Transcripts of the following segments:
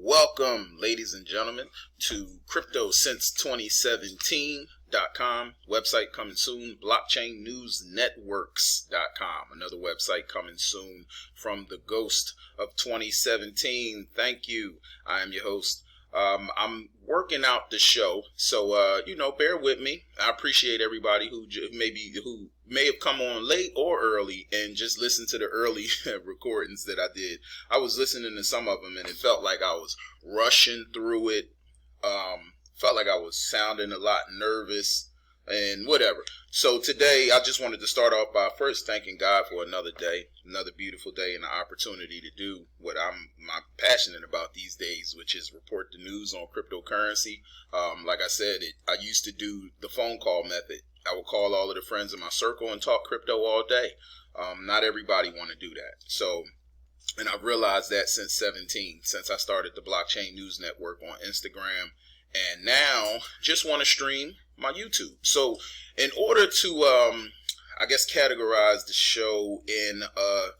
Welcome, ladies and gentlemen, to CryptoSince2017.com. Website coming soon. BlockchainNewsNetworks.com. Another website coming soon from the ghost of 2017. Thank you. I am your host. I'm working out the show, so bear with me. I appreciate everybody who may have come on late or early and just listened to the early recordings that I did. I was listening to some of them and it felt like I was rushing through it. Felt like I was sounding a lot nervous and whatever. So today I just wanted to start off by first thanking God for another day, another beautiful day, and the opportunity to do what I'm passionate about these days, which is report the news on cryptocurrency. Like I said, I used to do the phone call method. I would call all of the friends in my circle and talk crypto all day. Not everybody want to do that. And I've realized that since I started the Blockchain News Network on Instagram, and now just want to stream my YouTube. So in order to, categorize the show in a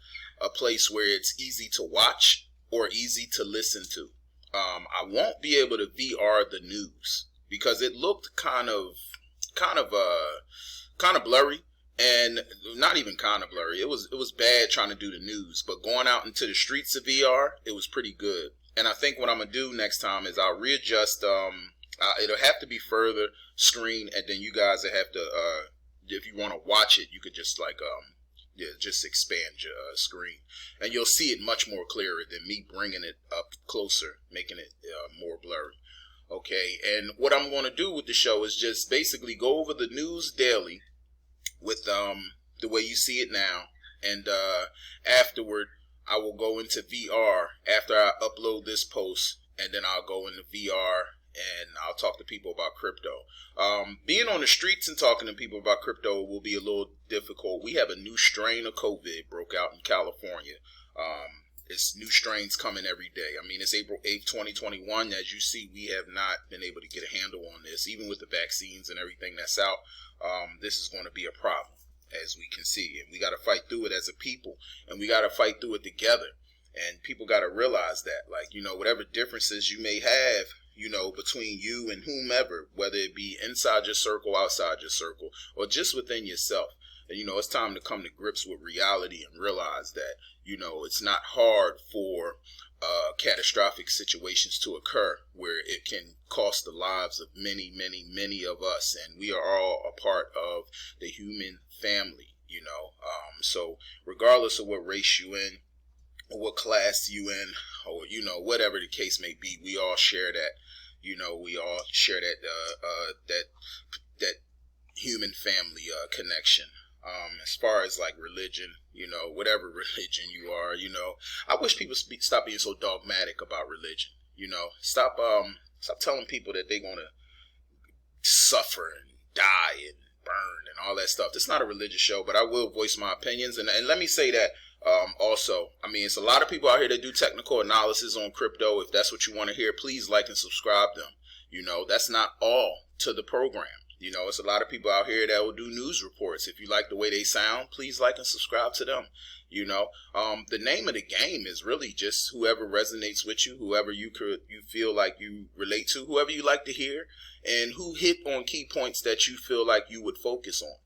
place where it's easy to watch or easy to listen to, I won't be able to VR the news because it looked kind of blurry, and not even kind of blurry. It was bad trying to do the news, but going out into the streets of VR, it was pretty good. And I think what I'm gonna do next time is I'll readjust. It'll have to be further screen, and then you guys will have to, if you want to watch it, you could just just expand your screen, and you'll see it much more clearer than me bringing it up closer, making it more blurry. Okay, and what I'm going to do with the show is just basically go over the news daily with the way you see it now, and afterward I will go into VR after I upload this post, and then I'll go into VR and I'll talk to people about crypto. Being on the streets and talking to people about crypto will be a little difficult. We have a new strain of COVID broke out in California. It's new strains coming every day. I mean, it's April 8th, 2021. As you see, we have not been able to get a handle on this. Even with the vaccines and everything that's out, this is going to be a problem, as we can see. And we got to fight through it as a people, and we got to fight through it together. And people got to realize that, whatever differences you may have, between you and whomever, whether it be inside your circle, outside your circle, or just within yourself. And, it's time to come to grips with reality and realize that, it's not hard for catastrophic situations to occur where it can cost the lives of many, many, many of us. And we are all a part of the human family, So regardless of what race you in, or what class you in, or, whatever the case may be, we all share that. We all share that human family connection. As far as religion, whatever religion you are, I wish people stop being so dogmatic about religion. Stop telling people that they're gonna suffer and die and burn and all that stuff. It's not a religious show, but I will voice my opinions. And let me say that also, it's a lot of people out here that do technical analysis on crypto. If that's what you want to hear, please like and subscribe them. That's not all to the program. It's a lot of people out here that will do news reports. If you like the way they sound, please like and subscribe to them. The name of the game is really just whoever resonates with you, whoever you feel like you relate to, whoever you like to hear, and who hit on key points that you feel like you would focus on.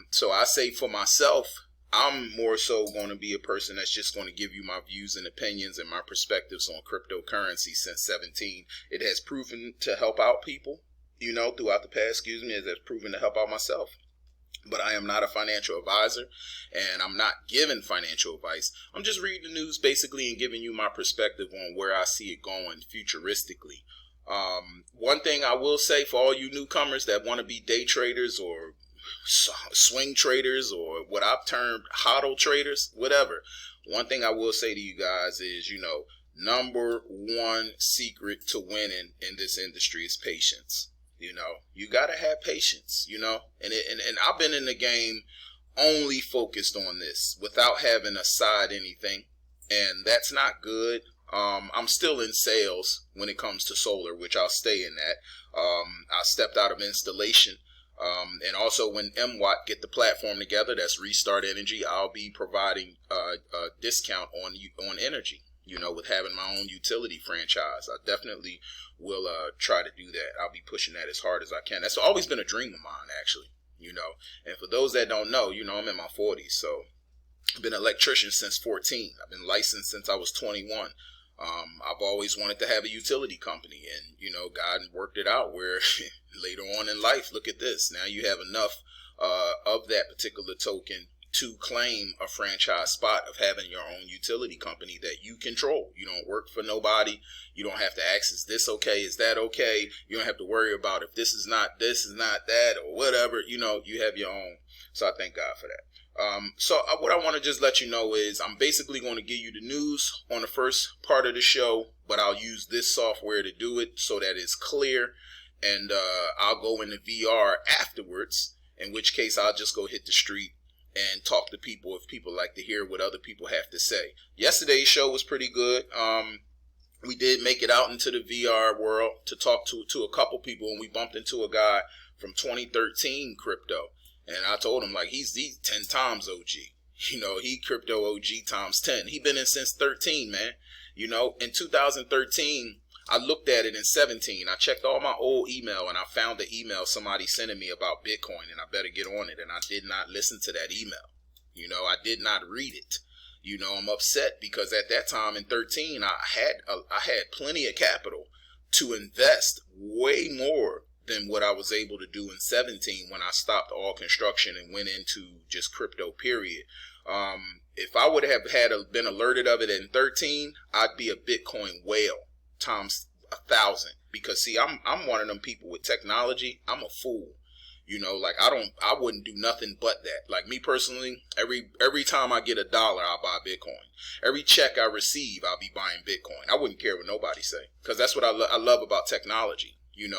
So I say for myself, I'm more so going to be a person that's just going to give you my views and opinions and my perspectives on cryptocurrency since 17. It has proven to help out people, throughout the past, it has proven to help out myself. But I am not a financial advisor, and I'm not giving financial advice. I'm just reading the news basically and giving you my perspective on where I see it going futuristically. One thing I will say for all you newcomers that want to be day traders or swing traders or what I've termed hodl traders, whatever. One thing I will say to you guys is, number one secret to winning in this industry is patience. You got to have patience, and I've been in the game only focused on this without having a side anything. And that's not good. I'm still in sales when it comes to solar, which I'll stay in that. I stepped out of installation. And also when MWAT get the platform together, that's Restart Energy, I'll be providing a discount on energy. with having my own utility franchise. I definitely will try to do that. I'll be pushing that as hard as I can. That's always been a dream of mine, actually, And for those that don't know, I'm in my 40s, so I've been an electrician since 14. I've been licensed since I was 21. I've always wanted to have a utility company, and, God worked it out where later on in life, look at this. Now you have enough of that particular token to claim a franchise spot of having your own utility company that you control. You don't work for nobody. You don't have to ask, is this okay? Is that okay? You don't have to worry about if this is not that, or whatever. You have your own. So I thank God for that. So what I want to just let you know is I'm basically going to give you the news on the first part of the show, but I'll use this software to do it so that it's clear. And I'll go into VR afterwards, in which case I'll just go hit the street and talk to people if people like to hear what other people have to say. Yesterday's show was pretty good. We did make it out into the VR world to talk to a couple people, and we bumped into a guy from 2013 crypto. And I told him, like, he's 10 times OG. He crypto OG times 10. He been in since 13, man. In 2013, I looked at it in 17. I checked all my old email, and I found the email somebody sending me about Bitcoin, and I better get on it. And I did not listen to that email. I did not read it. I'm upset because at that time in 13, I had plenty of capital to invest way more than what I was able to do in 17 when I stopped all construction and went into just crypto, period. If I would have been alerted of it in 13, I'd be a Bitcoin whale times 1,000. Because see, I'm one of them people with technology. I'm a fool. I wouldn't do nothing but that. Like me personally, every time I get $1, I'll buy Bitcoin. Every check I receive, I'll be buying Bitcoin. I wouldn't care what nobody say, because that's what I love about technology.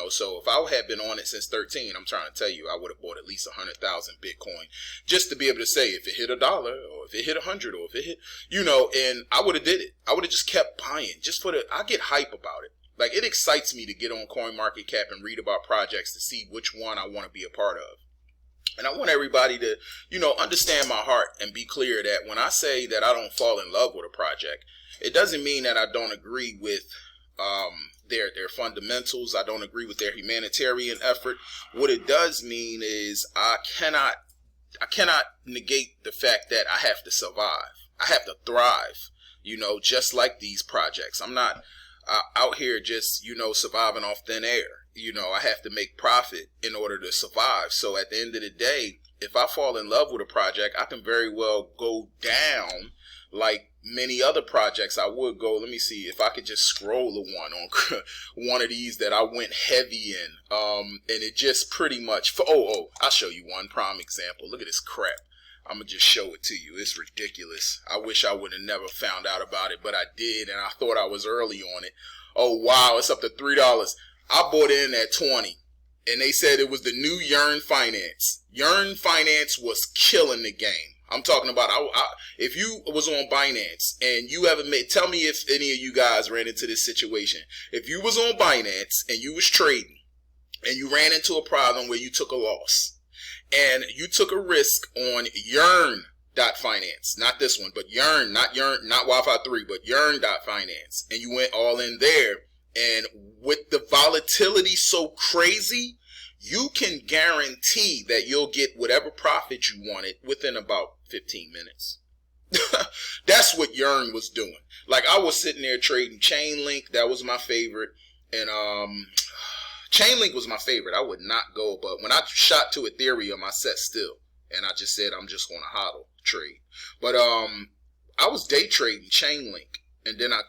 So if I had been on it since 13, I'm trying to tell you, I would have bought at least 100,000 Bitcoin just to be able to say if it hit $1 or if it hit 100 or if it hit, and I would have did it. I would have just kept buying just I get hype about it. Like, it excites me to get on CoinMarketCap and read about projects to see which one I want to be a part of. And I want everybody to, understand my heart and be clear that when I say that I don't fall in love with a project, it doesn't mean that I don't agree with their fundamentals. I don't agree with their humanitarian effort. What it does mean is I cannot negate the fact that I have to survive. I have to thrive, just like these projects. I'm not out here just, surviving off thin air. I have to make profit in order to survive. So at the end of the day, if I fall in love with a project, I can very well go down like many other projects. I would go, let me see if I could just scroll the one on one of these that I went heavy in. And it just pretty much, I'll show you one prime example. Look at this crap. I'm going to just show it to you. It's ridiculous. I wish I would have never found out about it, but I did, and I thought I was early on it. Oh, wow, it's up to $3. I bought in at 20, and they said it was the new Yearn Finance. Yearn Finance was killing the game. I'm talking about, if you was on Binance, and you ever tell me if any of you guys ran into this situation. If you was on Binance, and you was trading, and you ran into a problem where you took a loss, and you took a risk on Yearn.finance, not this one, but Yearn, not Wi-Fi 3, but Yearn.finance, and you went all in there, and with the volatility so crazy, you can guarantee that you'll get whatever profit you wanted within about 15 minutes. That's what Yearn was doing. Like, I was sitting there trading Chainlink. That was my favorite, and Chainlink was my favorite. I would not go, but when I shot to Ethereum, I sat still, and I just said I'm just going to hodl trade. But I was day trading Chainlink, and then I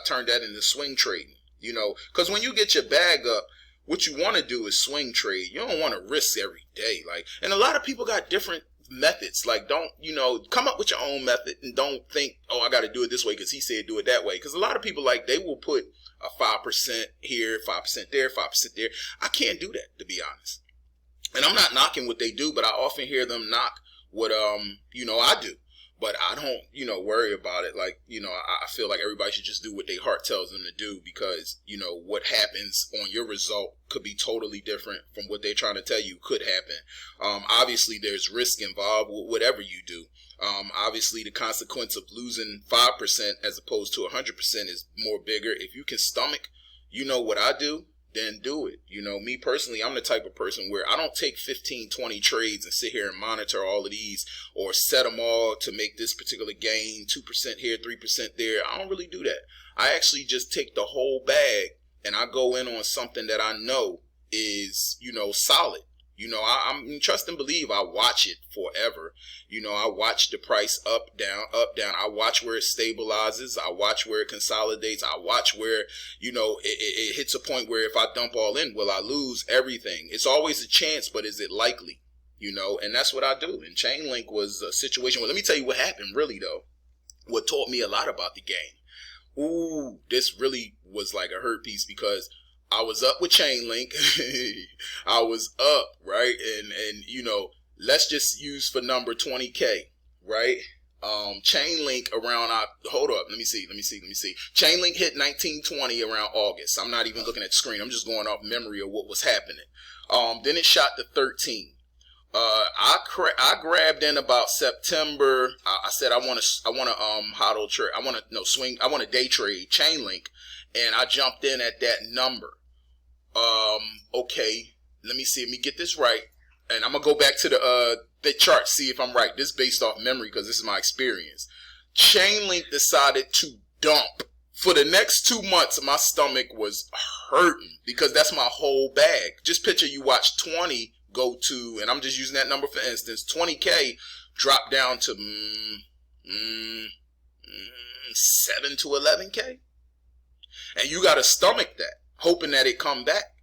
turned that into swing trading. Because when you get your bag up, what you want to do is swing trade. You don't want to risk every day. And a lot of people got different methods. Like, don't, come up with your own method, and don't think, oh, I got to do it this way because he said do it that way. Because a lot of people, they will put a 5% here, 5% there, 5% there. I can't do that, to be honest. And I'm not knocking what they do, but I often hear them knock what I do. But I don't, worry about it. Like, I feel like everybody should just do what their heart tells them to do, because, what happens on your result could be totally different from what they're trying to tell you could happen. Obviously, there's risk involved with whatever you do. Obviously, the consequence of losing 5% as opposed to 100% is more bigger. If you can stomach, what I do, then do it. Me personally, I'm the type of person where I don't take 15, 20 trades and sit here and monitor all of these or set them all to make this particular gain, 2% here, 3% there. I don't really do that. I actually just take the whole bag and I go in on something that I know is, solid. I'm trust and believe. I watch it forever. I watch the price up, down. I watch where it stabilizes. I watch where it consolidates. I watch where, it hits a point where if I dump all in, will I lose everything? It's always a chance, but is it likely? And that's what I do. And Chainlink was a situation where, let me tell you what happened really though. What taught me a lot about the game. Ooh, this really was like a hurt piece, because I was up with Chainlink. I was up, right? And let's just use for number 20K, right? Chainlink around, hold up, let me see. Chainlink hit 1920 around August. I'm not even looking at the screen. I'm just going off memory of what was happening. Then it shot to 13. I grabbed in about September. I said I want to hodl trade. I want to day trade Chainlink, and I jumped in at that number. Okay, let me get this right, and I'm gonna go back to the chart, see if I'm right. This is based off memory because this is my experience. Chainlink decided to dump. For the next 2 months, my stomach was hurting because that's my whole bag. Just picture you watch 20 go to, and I'm just using that number for instance, 20K drop down to 7 to 11K, and you got to stomach that, hoping that it come back.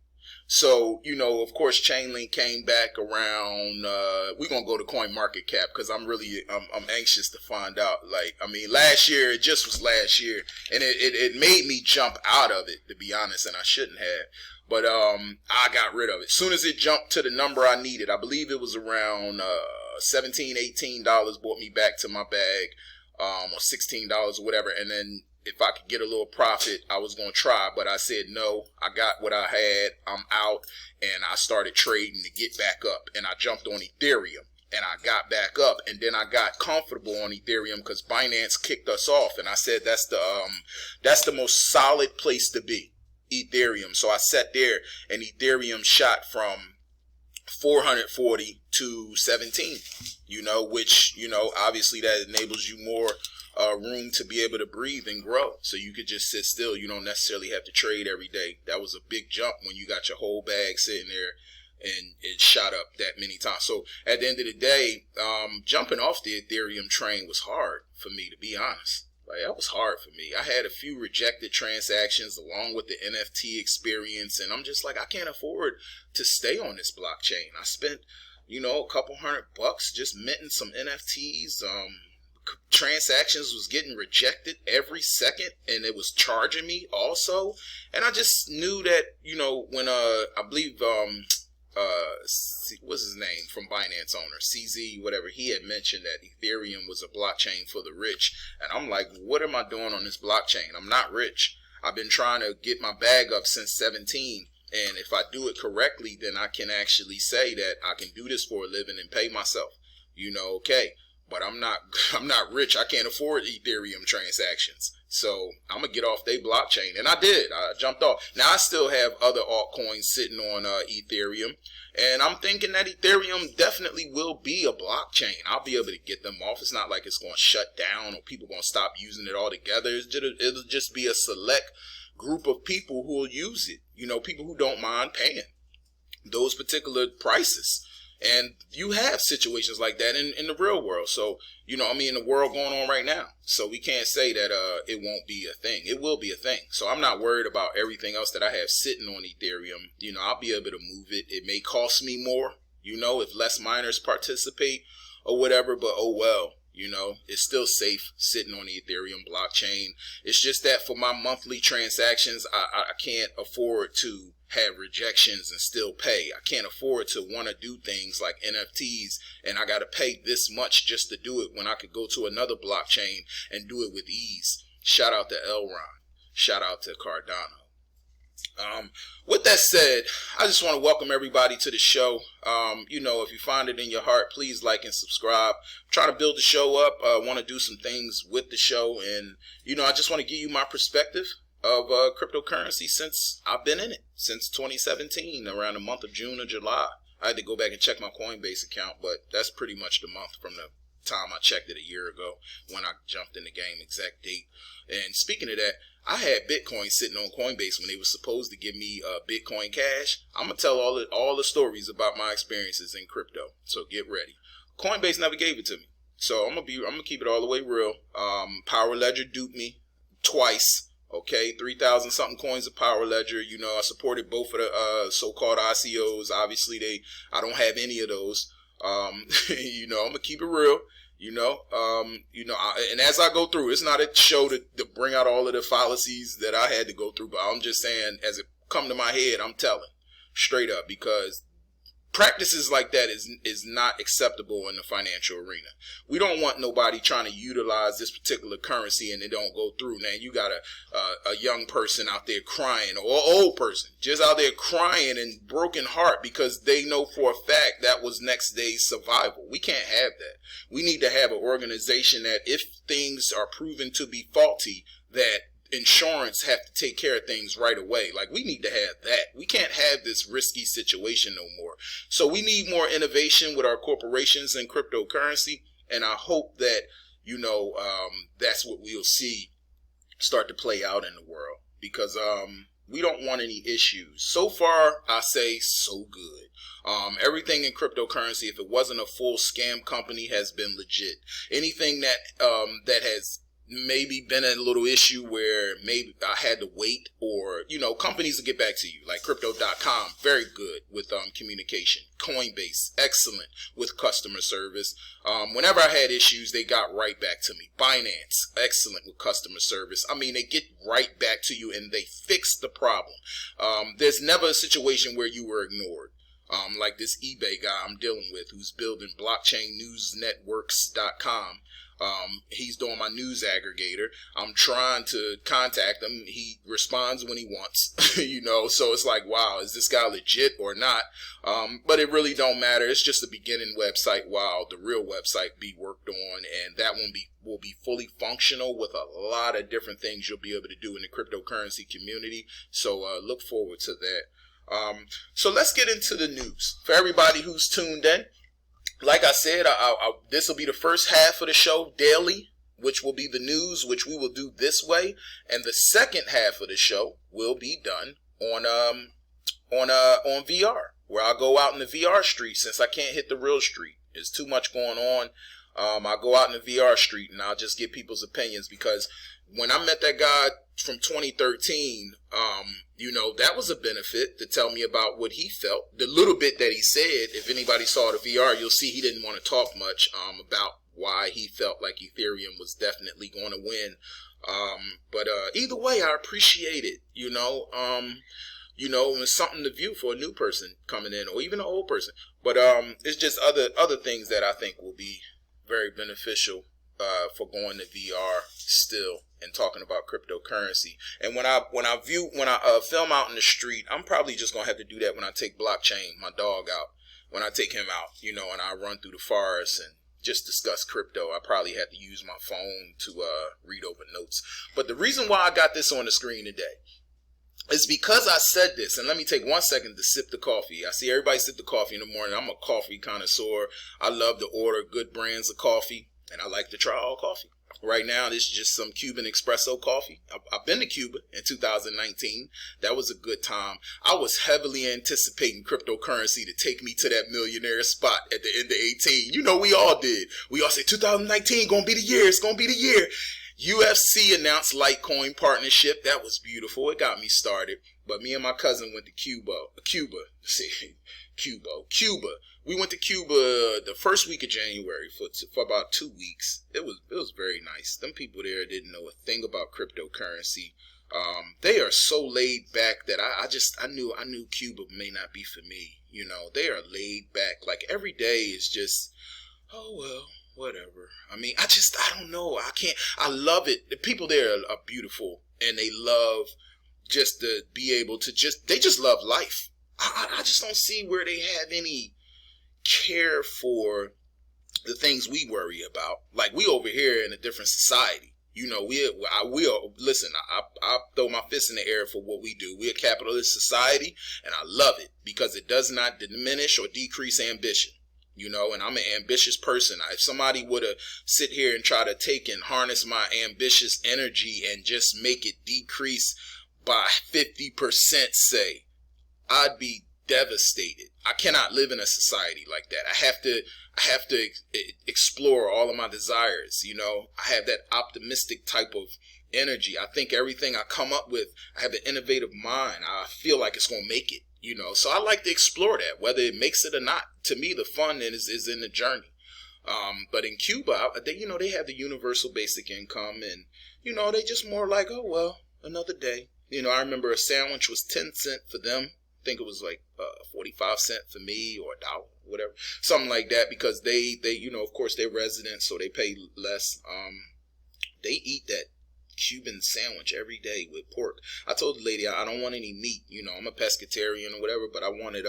So, of course, Chainlink came back around, we're going to go to coin market cap because I'm anxious to find out. Last year, it just was last year, and it made me jump out of it, to be honest, and I shouldn't have. But I got rid of it. As soon as it jumped to the number I needed, I believe it was around $17, $18, brought me back to my bag, or $16 or whatever, and then if I could get a little profit, I was going to try, but I said, no, I got what I had, I'm out, and I started trading to get back up, and I jumped on Ethereum, and I got back up, and then I got comfortable on Ethereum because Binance kicked us off, and I said, that's the most solid place to be, Ethereum. So I sat there, and Ethereum shot from 440 to 17, which, obviously that enables you more room to be able to breathe and grow. So you could just sit still. You don't necessarily have to trade every day. That was a big jump when you got your whole bag sitting there and it shot up that many times. So at the end of the day, jumping off the Ethereum train was hard for me, to be honest. That was hard for me. I had a few rejected transactions along with the NFT experience, and I'm just like, I can't afford to stay on this blockchain. I spent, a couple $100 just minting some NFTs. Transactions was getting rejected every second, and it was charging me also. And I just knew that, when I believe what's his name from Binance owner, CZ, whatever, he had mentioned that Ethereum was a blockchain for the rich. And I'm like, what am I doing on this blockchain? I'm not rich. I've been trying to get my bag up since 17. And if I do it correctly, then I can actually say that I can do this for a living and pay myself, okay. But I'm not rich. I can't afford Ethereum transactions. So I'm going to get off their blockchain. And I did. I jumped off. Now I still have other altcoins sitting on Ethereum. And I'm thinking that Ethereum definitely will be a blockchain. I'll be able to get them off. It's not like it's going to shut down or people going to stop using it altogether. It'll just be a select group of people who will use it. People who don't mind paying those particular prices. And you have situations like that in the real world. So, in the world going on right now. So we can't say that it won't be a thing. It will be a thing. So I'm not worried about everything else that I have sitting on Ethereum. I'll be able to move it. It may cost me more, if less miners participate or whatever. But oh well. You know, it's still safe sitting on the Ethereum blockchain. It's just that for my monthly transactions, I can't afford to have rejections and still pay. I can't afford to want to do things like NFTs and I got to pay this much just to do it when I could go to another blockchain and do it with ease. Shout out to Elron. Shout out to Cardano. With that said, I just want to welcome everybody to the show. You know, if you find it in your heart, please like and subscribe. I'm trying to build the show up. I want to do some things with the show. And, you know, I just want to give you my perspective of cryptocurrency since I've been in it, since 2017, around the month of June or July. I had to go back and check my Coinbase account, but that's pretty much the month from the time I checked it a year ago when I jumped in the game, exact date. And speaking of that, I had Bitcoin sitting on Coinbase when they were supposed to give me Bitcoin Cash. I'm gonna tell all the stories about my experiences in crypto. So get ready. Coinbase never gave it to me, so I'm gonna keep it all the way real. Power Ledger duped me twice. Okay, 3,000 something coins of Power Ledger. You know, I supported both of the so-called ICOs. Obviously, I don't have any of those. You know, I'm gonna keep it real. And as I go through, it's not a show to bring out all of the fallacies that I had to go through, but I'm just saying, as it come to my head, I'm telling straight up, because practices like that is not acceptable in the financial arena. We don't want nobody trying to utilize this particular currency and it don't go through. Now you got a young person out there crying, or an old person just out there crying and broken heart because they know for a fact that was next day's survival. We can't have that. We need to have an organization that if things are proven to be faulty, that insurance have to take care of things right away. Like, we need to have that. We can't have this risky situation no more. So we need more innovation with our corporations and cryptocurrency. And I hope that, you know, that's what we'll see start to play out in the world, because we don't want any issues. So far, I say so good. Everything in cryptocurrency, if it wasn't a full scam company, has been legit. Anything that that has maybe been a little issue where maybe I had to wait, or, you know, companies will get back to you, like crypto.com, very good with communication. Coinbase, excellent with customer service. Whenever I had issues, they got right back to me. Binance, excellent with customer service. I mean, they get right back to you and they fix the problem. There's never a situation where you were ignored. Like this eBay guy I'm dealing with, who's building blockchainnewsnetworks.com. He's doing my news aggregator. I'm trying to contact him. He responds when he wants, you know, so it's like, wow, is this guy legit or not? But it really don't matter. It's just a beginning website while the real website be worked on, and that one will be fully functional with a lot of different things you'll be able to do in the cryptocurrency community. So look forward to that. So let's get into the news. For everybody who's tuned in, like I said, this will be the first half of the show daily, which will be the news, which we will do this way, and the second half of the show will be done on VR, where I go out in the VR street, since I can't hit the real street. There's too much going on. I go out in the VR street and I'll just get people's opinions, because when I met that guy from 2013, you know, that was a benefit to tell me about what he felt. The little bit that he said, if anybody saw the VR, you'll see he didn't want to talk much about why he felt like Ethereum was definitely going to win. But either way, I appreciate it. You know, it's something to view for a new person coming in, or even an old person. But it's just other things that I think will be very beneficial for going to VR still and talking about cryptocurrency. And when I film out in the street, I'm probably just gonna have to do that when I take Blockchain, my dog, out. When I take him out, you know, and I run through the forest and just discuss crypto, I probably have to use my phone to read over notes. But the reason why I got this on the screen today is because I said this, and let me take 1 second to sip the coffee. I see everybody sip the coffee in the morning. I'm a coffee connoisseur. I love to order good brands of coffee, and I like to try all coffee. Right now, this is just some Cuban espresso coffee. I've been to Cuba in 2019. That was a good time. I was heavily anticipating cryptocurrency to take me to that millionaire spot at the end of 18. You know, we all did. We all said 2019 gonna be the year. It's gonna be the year. UFC announced Litecoin partnership. That was beautiful. It got me started. But me and my cousin went to Cuba. We went to Cuba the first week of January for about 2 weeks. It was very nice. Them people there didn't know a thing about cryptocurrency. They are so laid back that I knew Cuba may not be for me. You know, they are laid back. Like every day is just, oh well, whatever. I mean, I don't know. I love it. The people there are beautiful, and they love just to be able to they just love life. I just don't see where they have any care for the things we worry about. Like we over here in a different society. You know, listen, I throw my fist in the air for what we do. We're a capitalist society, and I love it because it does not diminish or decrease ambition. You know, and I'm an ambitious person. If somebody would have sit here and try to take and harness my ambitious energy and just make it decrease by 50%, say, I'd be devastated. I cannot live in a society like that. I have to explore all of my desires. You know, I have that optimistic type of energy. I think everything I come up with, I have an innovative mind. I feel like it's going to make it. You know, so I like to explore that, whether it makes it or not. To me, the fun is in the journey. But in Cuba, they have the universal basic income, and you know, they just more like, oh well, another day. You know, I remember a sandwich was 10 cents for them. I think it was like 45 cents for me, or $1, whatever, something like that, because they you know, of course they're residents, so they pay less. They eat that Cuban sandwich every day with pork. I told the lady I don't want any meat. You know, I'm a pescatarian or whatever, but I wanted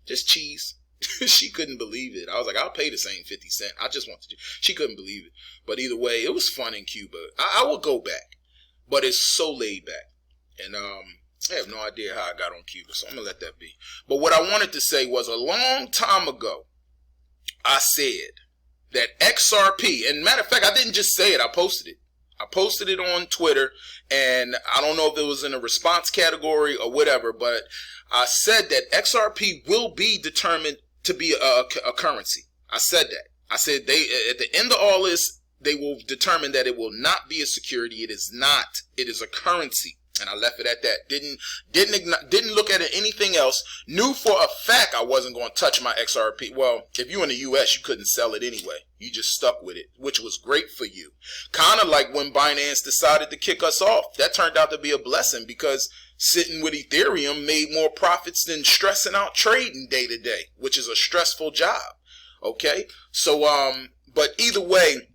just cheese. She couldn't believe it. I was like, I'll pay the same 50 cents. I just want to. She couldn't believe it. But either way, it was fun in Cuba. I will go back, but it's so laid back, and I have no idea how I got on Cuba, so I'm gonna let that be. But what I wanted to say was, a long time ago, I said that XRP, and matter of fact, I didn't just say it. I posted it. I posted it on Twitter, and I don't know if it was in a response category or whatever, but I said that XRP will be determined to be a currency. I said that. I said at the end of all this, they will determine that it will not be a security. It is not. It is a currency. And I left it at that. Didn't look at it anything else. Knew for a fact I wasn't going to touch my XRP. Well, if you in the US, you couldn't sell it anyway. You just stuck with it, which was great for you. Kind of like when Binance decided to kick us off. That turned out to be a blessing, because sitting with Ethereum made more profits than stressing out trading day to day, which is a stressful job. Okay? So, but either way,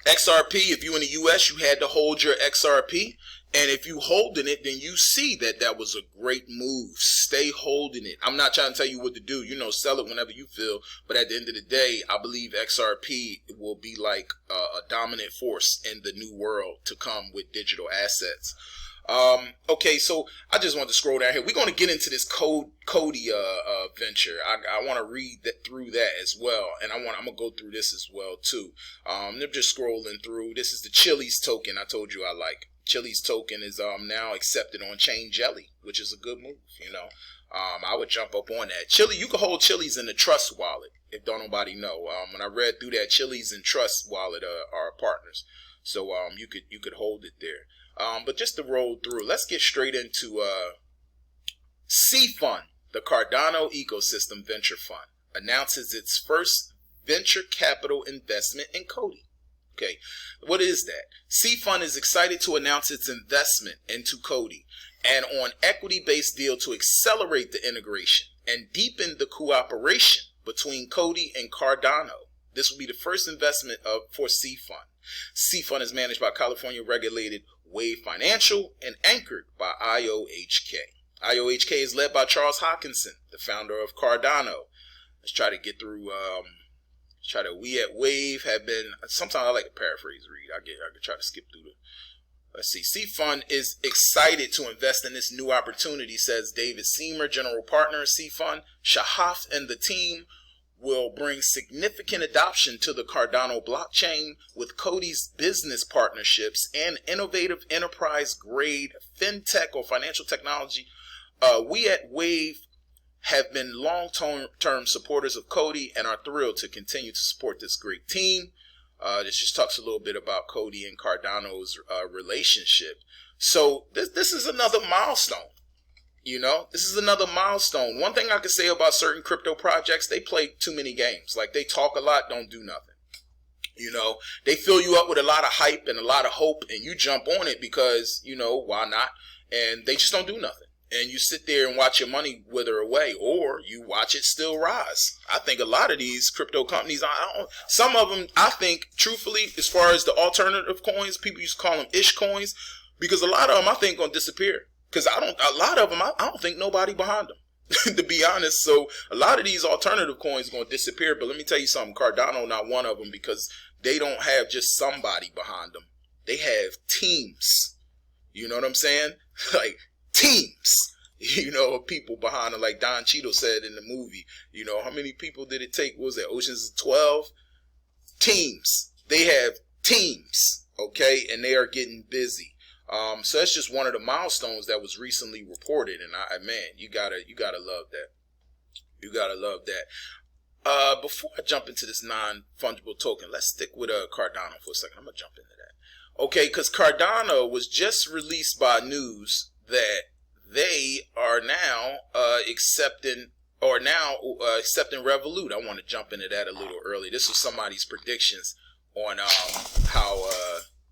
XRP, if you in the US, you had to hold your XRP. And if you holding it, then you see that that was a great move. Stay holding it. I'm not trying to tell you what to do. You know, sell it whenever you feel. But at the end of the day, I believe XRP will be like a dominant force in the new world to come with digital assets. Okay, so I just want to scroll down here. We're going to get into this Coti venture. I want to read through that as well, and I'm going to go through this as well too. I'm just scrolling through. This is the Chiliz token I told you I like. Chiliz token is now accepted on Chain Jelly, which is a good move. You know, I would jump up on that. You can hold Chiliz in the Trust wallet, if don't nobody know. When I read through that, Chiliz and Trust wallet are partners, so you could hold it there. But just to roll through, let's get straight into C-Fund, the Cardano Ecosystem Venture Fund, announces its first venture capital investment in Coti. Okay, what is that? C-Fund is excited to announce its investment into Coti, and on equity-based deal to accelerate the integration and deepen the cooperation between Coti and Cardano. This will be the first investment for C-Fund. C-Fund is managed by California-regulated Wave Financial and anchored by IOHK. IOHK is led by Charles Hockinson, the founder of Cardano. Let's try to get through. We at Wave have been. Sometimes I like to paraphrase read. I could try to skip through the. Let's see. C-Fund is excited to invest in this new opportunity, says David Seymour, general partner of C-Fund. Shahaf and the team will bring significant adoption to the Cardano blockchain with Coti's business partnerships and innovative enterprise-grade fintech or financial technology. We at Wave have been long-term supporters of Coti and are thrilled to continue to support this great team. This just talks a little bit about Coti and Cardano's relationship. So this is another milestone. This is another milestone. One thing I could say about certain crypto projects, they play too many games. Like, they talk a lot, don't do nothing. They fill you up with a lot of hype and a lot of hope, and you jump on it because, why not? And they just don't do nothing. And you sit there and watch your money wither away, or you watch it still rise. I think a lot of these crypto companies, some of them, I think, truthfully, as far as the alternative coins, people used to call them ish coins, because a lot of them, I think, going to disappear. Because a lot of them, I don't think nobody behind them, to be honest. So a lot of these alternative coins are going to disappear. But let me tell you something, Cardano not one of them, because they don't have just somebody behind them. They have teams. You know what I'm saying? Like, teams, of people behind them. Like Don Cheadle said in the movie, how many people did it take? What was that? Ocean's 12? Teams. They have teams, okay? And they are getting busy. So that's just one of the milestones that was recently reported, and man, you gotta love that. You gotta love that. Before I jump into this non-fungible token, let's stick with Cardano for a second. I'm gonna jump into that, okay? Because Cardano was just released by news that they are now accepting Revolut. I want to jump into that a little early. This was somebody's predictions on how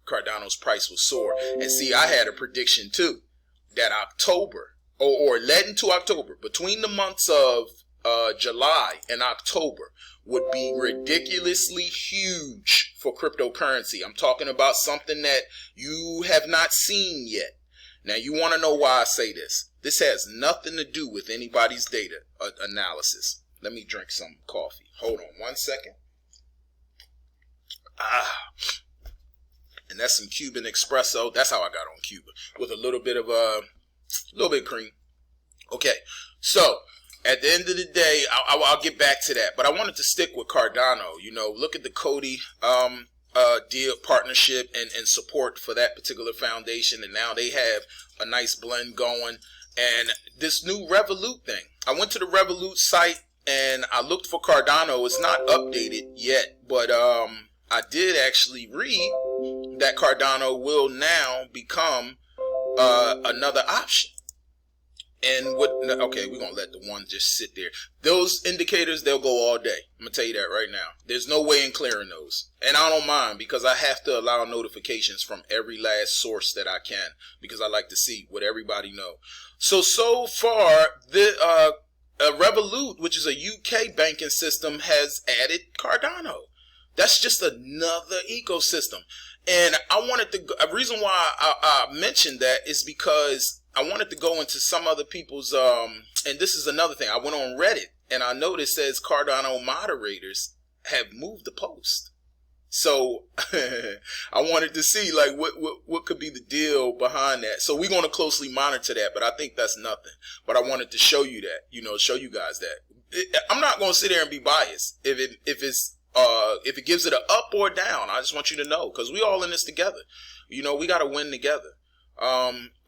Cardano's price will soar. And see, I had a prediction too, that October, or led into October, between the months of July and October, would be ridiculously huge for cryptocurrency. I'm talking about something that you have not seen yet. Now, you want to know why I say this. This has nothing to do with anybody's data analysis. Let me drink some coffee. Hold on one second. And that's some Cuban espresso. That's how I got on Cuba, with a little bit of cream. Okay, so at the end of the day, I'll get back to that. But I wanted to stick with Cardano. Look at the Coti deal, partnership, and support for that particular foundation. And now they have a nice blend going. And this new Revolut thing. I went to the Revolut site and I looked for Cardano. It's not updated yet, but I did actually read that Cardano will now become another option. And okay, we're going to let the one just sit there. Those indicators, they'll go all day. I'm going to tell you that right now. There's no way in clearing those. And I don't mind, because I have to allow notifications from every last source that I can, because I like to see what everybody know. So far, the Revolut, which is a UK banking system, has added Cardano. That's just another ecosystem. And a reason why I mentioned that is because I wanted to go into some other people's, and this is another thing. I went on Reddit and I noticed it says Cardano moderators have moved the post. So I wanted to see like what could be the deal behind that. So we're going to closely monitor that, but I think that's nothing. But I wanted to show you that, show you guys that. I'm not going to sit there and be biased if it gives it an up or down. I just want you to know, because we all in this together. We got to win together.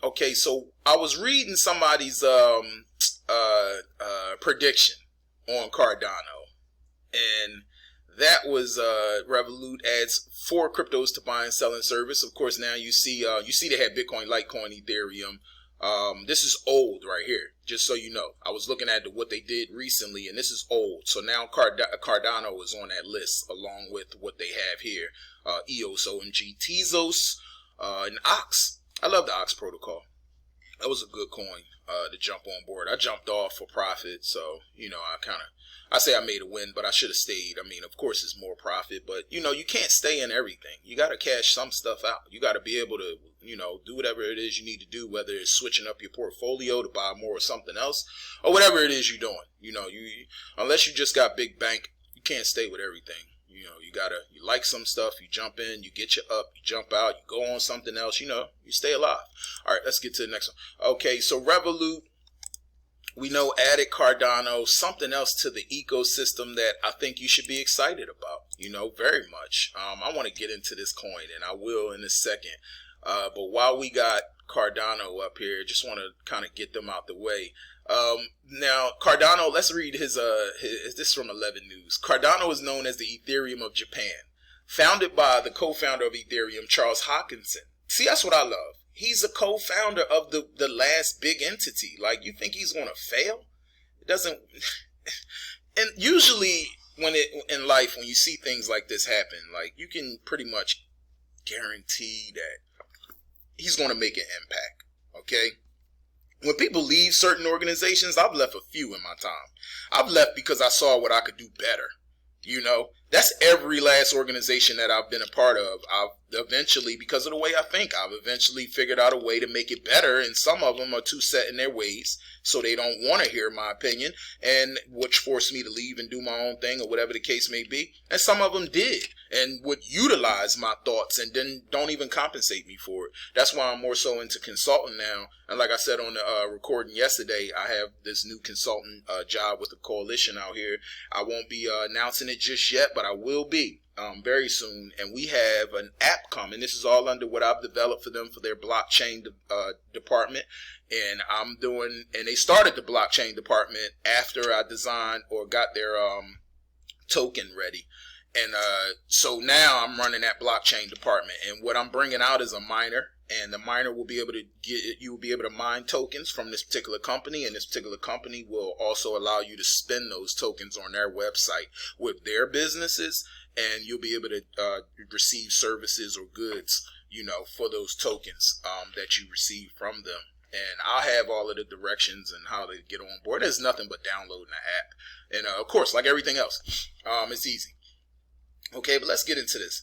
Okay, so I was reading somebody's prediction on Cardano, and that was Revolut adds 4 cryptos to buy and sell and service. Of course, now you see they had Bitcoin, Litecoin, Ethereum. This is old right here, just so you know. I was looking at what they did recently, and this is old. So now Cardano is on that list, along with what they have here. EOS, OMG, Tezos, and Ox. I love the Ox protocol. That was a good coin to jump on board. I jumped off for profit, so, I say I made a win, but I should have stayed. I mean, of course, it's more profit, but, you can't stay in everything. You got to cash some stuff out. You got to be able to, do whatever it is you need to do, whether it's switching up your portfolio to buy more of something else, or whatever it is you're doing. Unless you just got big bank, you can't stay with everything. You like some stuff, you jump in, you get you up, you jump out, you go on something else, you stay alive. All right, let's get to the next one. Okay, so Revolut, we know, added Cardano, something else to the ecosystem that I think you should be excited about, very much. I want to get into this coin, and I will in a second. But while we got Cardano up here, just want to kind of get them out the way. Now Cardano, let's read his this is from 11 News. Cardano is known as the Ethereum of Japan. founded by the co-founder of Ethereum, Charles Hoskinson. See, that's what I love. He's a co-founder of the last big entity. Like, you think he's going to fail? It doesn't. And usually in life, when you see things like this happen, like, you can pretty much guarantee that he's going to make an impact. Okay? When people leave certain organizations, I've left a few in my time. I've left because I saw what I could do better. You know, that's every last organization that I've been a part of. I've eventually, because of the way I think, I've eventually figured out a way to make it better. And some of them are too set in their ways, so they don't want to hear my opinion, and which forced me to leave and do my own thing or whatever the case may be. And some of them did and would utilize my thoughts and then don't even compensate me for it. That's why I'm more so into consulting now. And like I said on the recording yesterday, I have this new consultant job with the coalition out here. I won't be announcing it just yet, but I will be very soon. And we have an app coming. This is all under what I've developed for them for their blockchain department. And and they started the blockchain department after I designed or got their token ready. And so now I'm running that blockchain department. And what I'm bringing out is a miner. And the miner will be able to you will be able to mine tokens from this particular company. And this particular company will also allow you to spend those tokens on their website with their businesses. And you'll be able to receive services or goods, you know, for those tokens that you receive from them. And I'll have all of the directions and how to get on board. There's nothing but downloading the app. And of course, like everything else, it's easy. Okay, but let's get into this.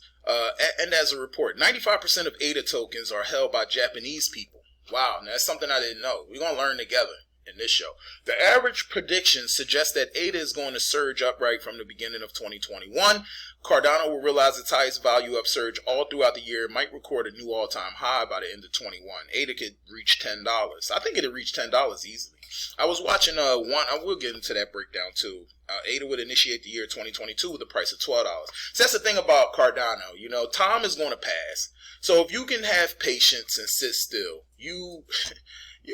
And as a report, 95% of ADA tokens are held by Japanese people. Wow, now that's something I didn't know. We're going to learn together in this show. The average predictions suggest that ADA is going to surge up right from the beginning of 2021. Cardano will realize its highest value upsurge all throughout the year. It might record a new all-time high by the end of 21. ADA could reach $10. I think it'll reach $10 easily. I was watching I will get into that breakdown too. ADA would initiate the year 2022 with a price of $12. So that's the thing about Cardano. You know, time is going to pass. So if you can have patience and sit still, you're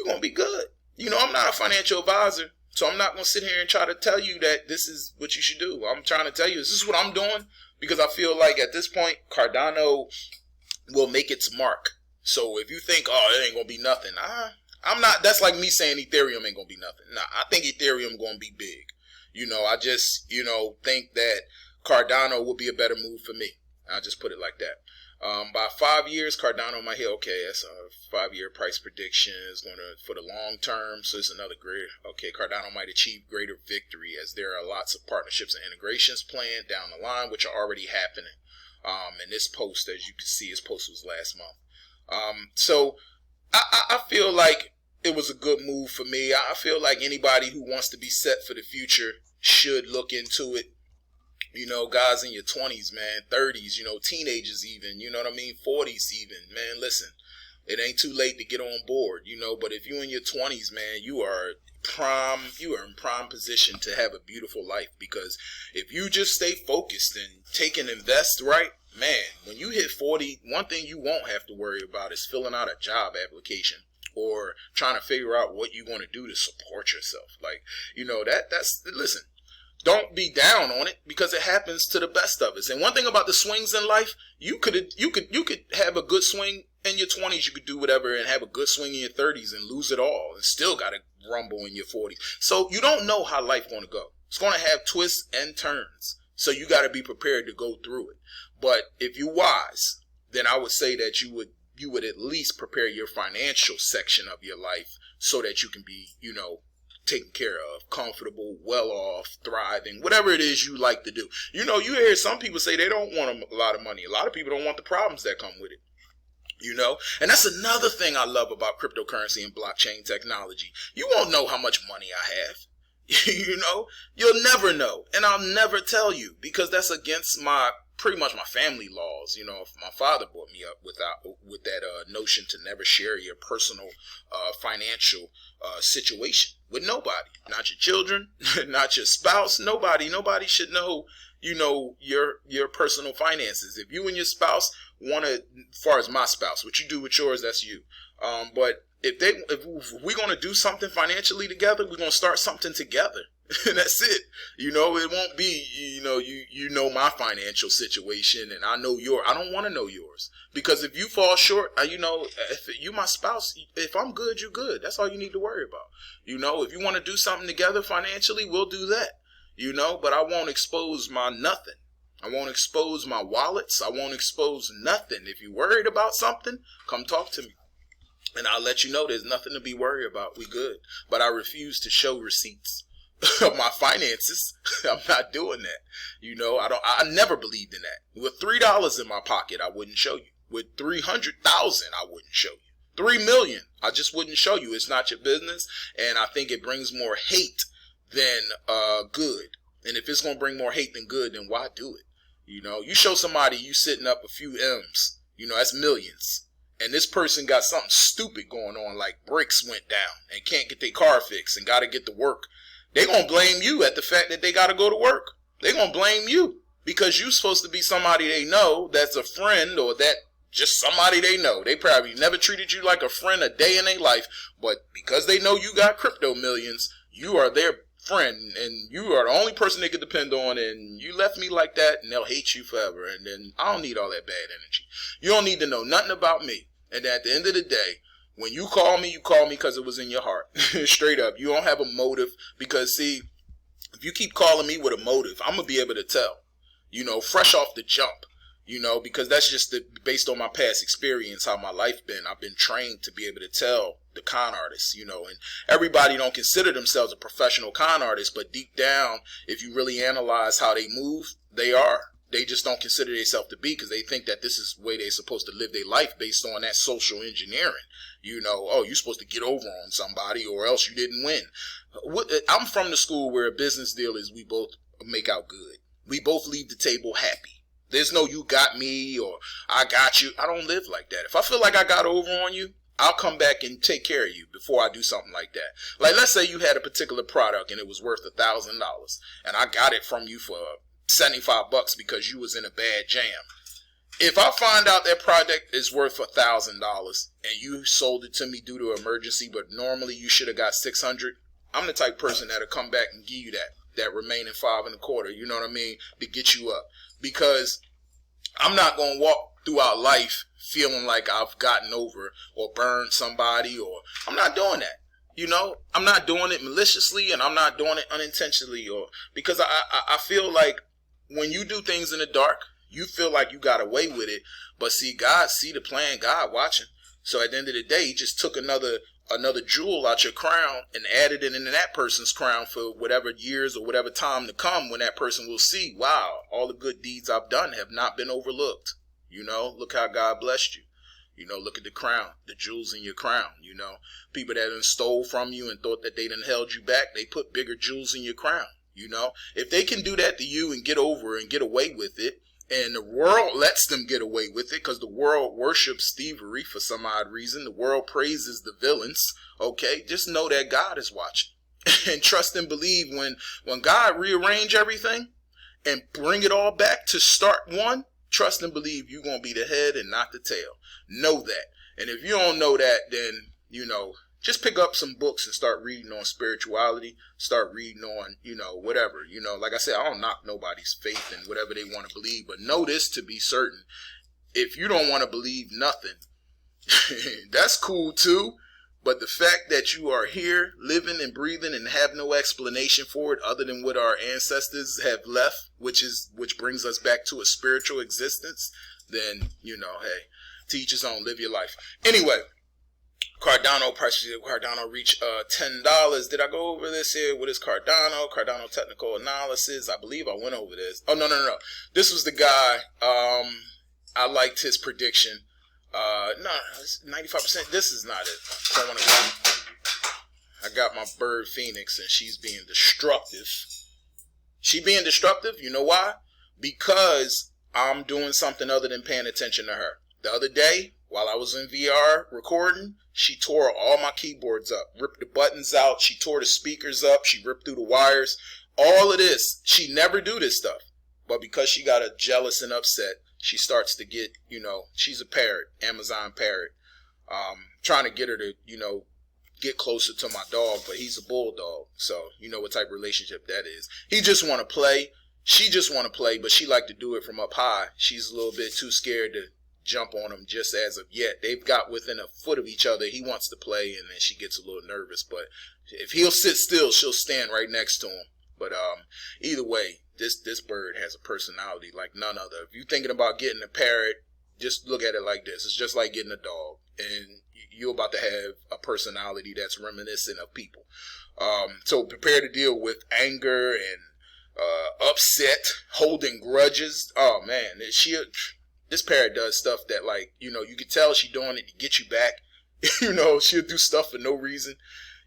going to be good. You know, I'm not a financial advisor, so I'm not going to sit here and try to tell you that this is what you should do. I'm trying to tell you, this is what I'm doing, because I feel like at this point, Cardano will make its mark. So if you think, oh, it ain't going to be nothing, I'm not. That's like me saying Ethereum ain't going to be nothing. Nah, I think Ethereum going to be big. You know, I just, think that Cardano will be a better move for me. I'll just put it like that. By 5 years, Cardano might hit, okay, that's a 5-year price prediction. Is going to, for the long term, so it's another great, okay, Cardano might achieve greater victory as there are lots of partnerships and integrations planned down the line, which are already happening. And this post, as you can see, his post was last month. So I feel like it was a good move for me. I feel like anybody who wants to be set for the future should look into it. You know, guys in your 20s, man, 30s, teenagers even, 40s even, man, listen, it ain't too late to get on board, but if you're in your 20s, man, you are in prime position to have a beautiful life, because if you just stay focused and take and invest right, man, when you hit 40, one thing you won't have to worry about is filling out a job application or trying to figure out what you're going to do to support yourself. Like, listen, don't be down on it, because it happens to the best of us. And one thing about the swings in life, you could have a good swing in your 20s. You could do whatever and have a good swing in your 30s and lose it all and still got to rumble in your 40s. So you don't know how life's going to go. It's going to have twists and turns. So you got to be prepared to go through it. But if you're wise, then I would say that you would at least prepare your financial section of your life so that you can be, taken care of, comfortable, well off, thriving, whatever it is you like to do. You hear some people say they don't want a lot of money. A lot of people don't want the problems that come with it. And that's another thing I love about cryptocurrency and blockchain technology. You won't know how much money I have. You'll never know. And I'll never tell you, because that's against pretty much my family laws. My father brought me up with that notion to never share your personal financial situation with nobody, not your children, not your spouse, nobody should know, your personal finances. If you and your spouse want to, as far as my spouse, what you do with yours, that's you. But if we're going to do something financially together, we're going to start something together. And that's it. You know, it won't be, you know my financial situation, and I know I don't want to know yours. Because if you fall short, if you my spouse, if I'm good, you're good. That's all you need to worry about. You know, if you want to do something together financially, we'll do that. You know, but I won't expose my nothing. I won't expose my wallets. I won't expose nothing. If you're worried about something, come talk to me. And I'll let you know there's nothing to be worried about. We good. But I refuse to show receipts of my finances. I'm not doing that. You know, I never believed in that. With $3 in my pocket, I wouldn't show you. With 300,000, I wouldn't show you. 3 million, I just wouldn't show you. It's not your business. And I think it brings more hate than good. And if it's going to bring more hate than good, then why do it? You know, you show somebody you sitting up a few M's, you know, that's millions. And this person got something stupid going on, like brakes went down and can't get their car fixed and got to get to work. They're going to blame you at the fact that they got to go to work. They're going to blame you because you're supposed to be somebody they know that's a friend, or that just somebody they know. They probably never treated you like a friend a day in their life, but because they know you got crypto millions, you are their friend and you are the only person they could depend on, and you left me like that and they'll hate you forever. And then I don't need all that bad energy. You don't need to know nothing about me. And at the end of the day, when you call me because it was in your heart. Straight up. You don't have a motive, because see, if you keep calling me with a motive, I'm going to be able to tell, you know, fresh off the jump. You know, because that's just based on my past experience, how my life been. I've been trained to be able to tell the con artists, you know, and everybody don't consider themselves a professional con artist, but deep down, if you really analyze how they move, they are. They just don't consider themselves to be, because they think that this is the way they're supposed to live their life based on that social engineering. You know, oh, you're supposed to get over on somebody or else you didn't win. I'm from the school where a business deal is we both make out good. We both leave the table happy. There's no you got me or I got you. I don't live like that. If I feel like I got over on you, I'll come back and take care of you before I do something like that. Like, let's say you had a particular product and it was worth $1,000 and I got it from you for $75 because you was in a bad jam. If I find out that product is worth $1,000 and you sold it to me due to emergency, but normally you should have got $600, I'm the type person that'll come back and give you that remaining $5.25, you know what I mean, to get you up. Because I'm not going to walk throughout life feeling like I've gotten over or burned somebody, or I'm not doing that. You know, I'm not doing it maliciously, and I'm not doing it unintentionally, or because I feel like when you do things in the dark, you feel like you got away with it. But see, God see the plan, God watching. So at the end of the day, he just took another jewel out your crown and added it into that person's crown for whatever years or whatever time to come, when that person will see, wow, all the good deeds I've done have not been overlooked. You know, look how God blessed you. You know, look at the crown, the jewels in your crown. You know, people that done stole from you and thought that they done held you back, they put bigger jewels in your crown. You know, if they can do that to you and get over and get away with it, and the world lets them get away with it, because the world worships thievery for some odd reason. The world praises the villains. Okay, just know that God is watching. And trust and believe when God rearrange everything and bring it all back to start one, trust and believe you're going to be the head and not the tail. Know that. And if you don't know that, then, you know, just pick up some books and start reading on spirituality. Start reading on, you know, whatever. You know, like I said, I don't knock nobody's faith in whatever they want to believe. But know this to be certain. If you don't want to believe nothing, that's cool too. But the fact that you are here living and breathing and have no explanation for it other than what our ancestors have left, which brings us back to a spiritual existence, then, you know, hey, to each his own, live your life. Anyway, Cardano reached $10. Did I go over this here? What is Cardano? Cardano technical analysis. I believe I went over this. Oh, no. This was the guy. I liked his prediction. No, it's 95%. This is not it. I got my bird Phoenix, and she's being destructive. She being destructive, you know why? Because I'm doing something other than paying attention to her. The other day, while I was in VR recording, she tore all my keyboards up, ripped the buttons out, she tore the speakers up, she ripped through the wires. All of this, she never do this stuff. But because she got a jealous and upset, she starts to get, you know, she's a parrot, Amazon parrot. Trying to get her to, you know, get closer to my dog, but he's a bulldog, so you know what type of relationship that is. He just want to play. She just want to play, but she like to do it from up high. She's a little bit too scared to jump on him just as of yet. They've got within a foot of each other. He wants to play, and then she gets a little nervous. But if he'll sit still, she'll stand right next to him. But either way, this bird has a personality like none other. If you're thinking about getting a parrot, just look at it like this. It's just like getting a dog, and you're about to have a personality that's reminiscent of people. So prepare to deal with anger and upset, holding grudges. Oh man, this parrot does stuff that, like, you know, you can tell she doing it to get you back. You know, she'll do stuff for no reason.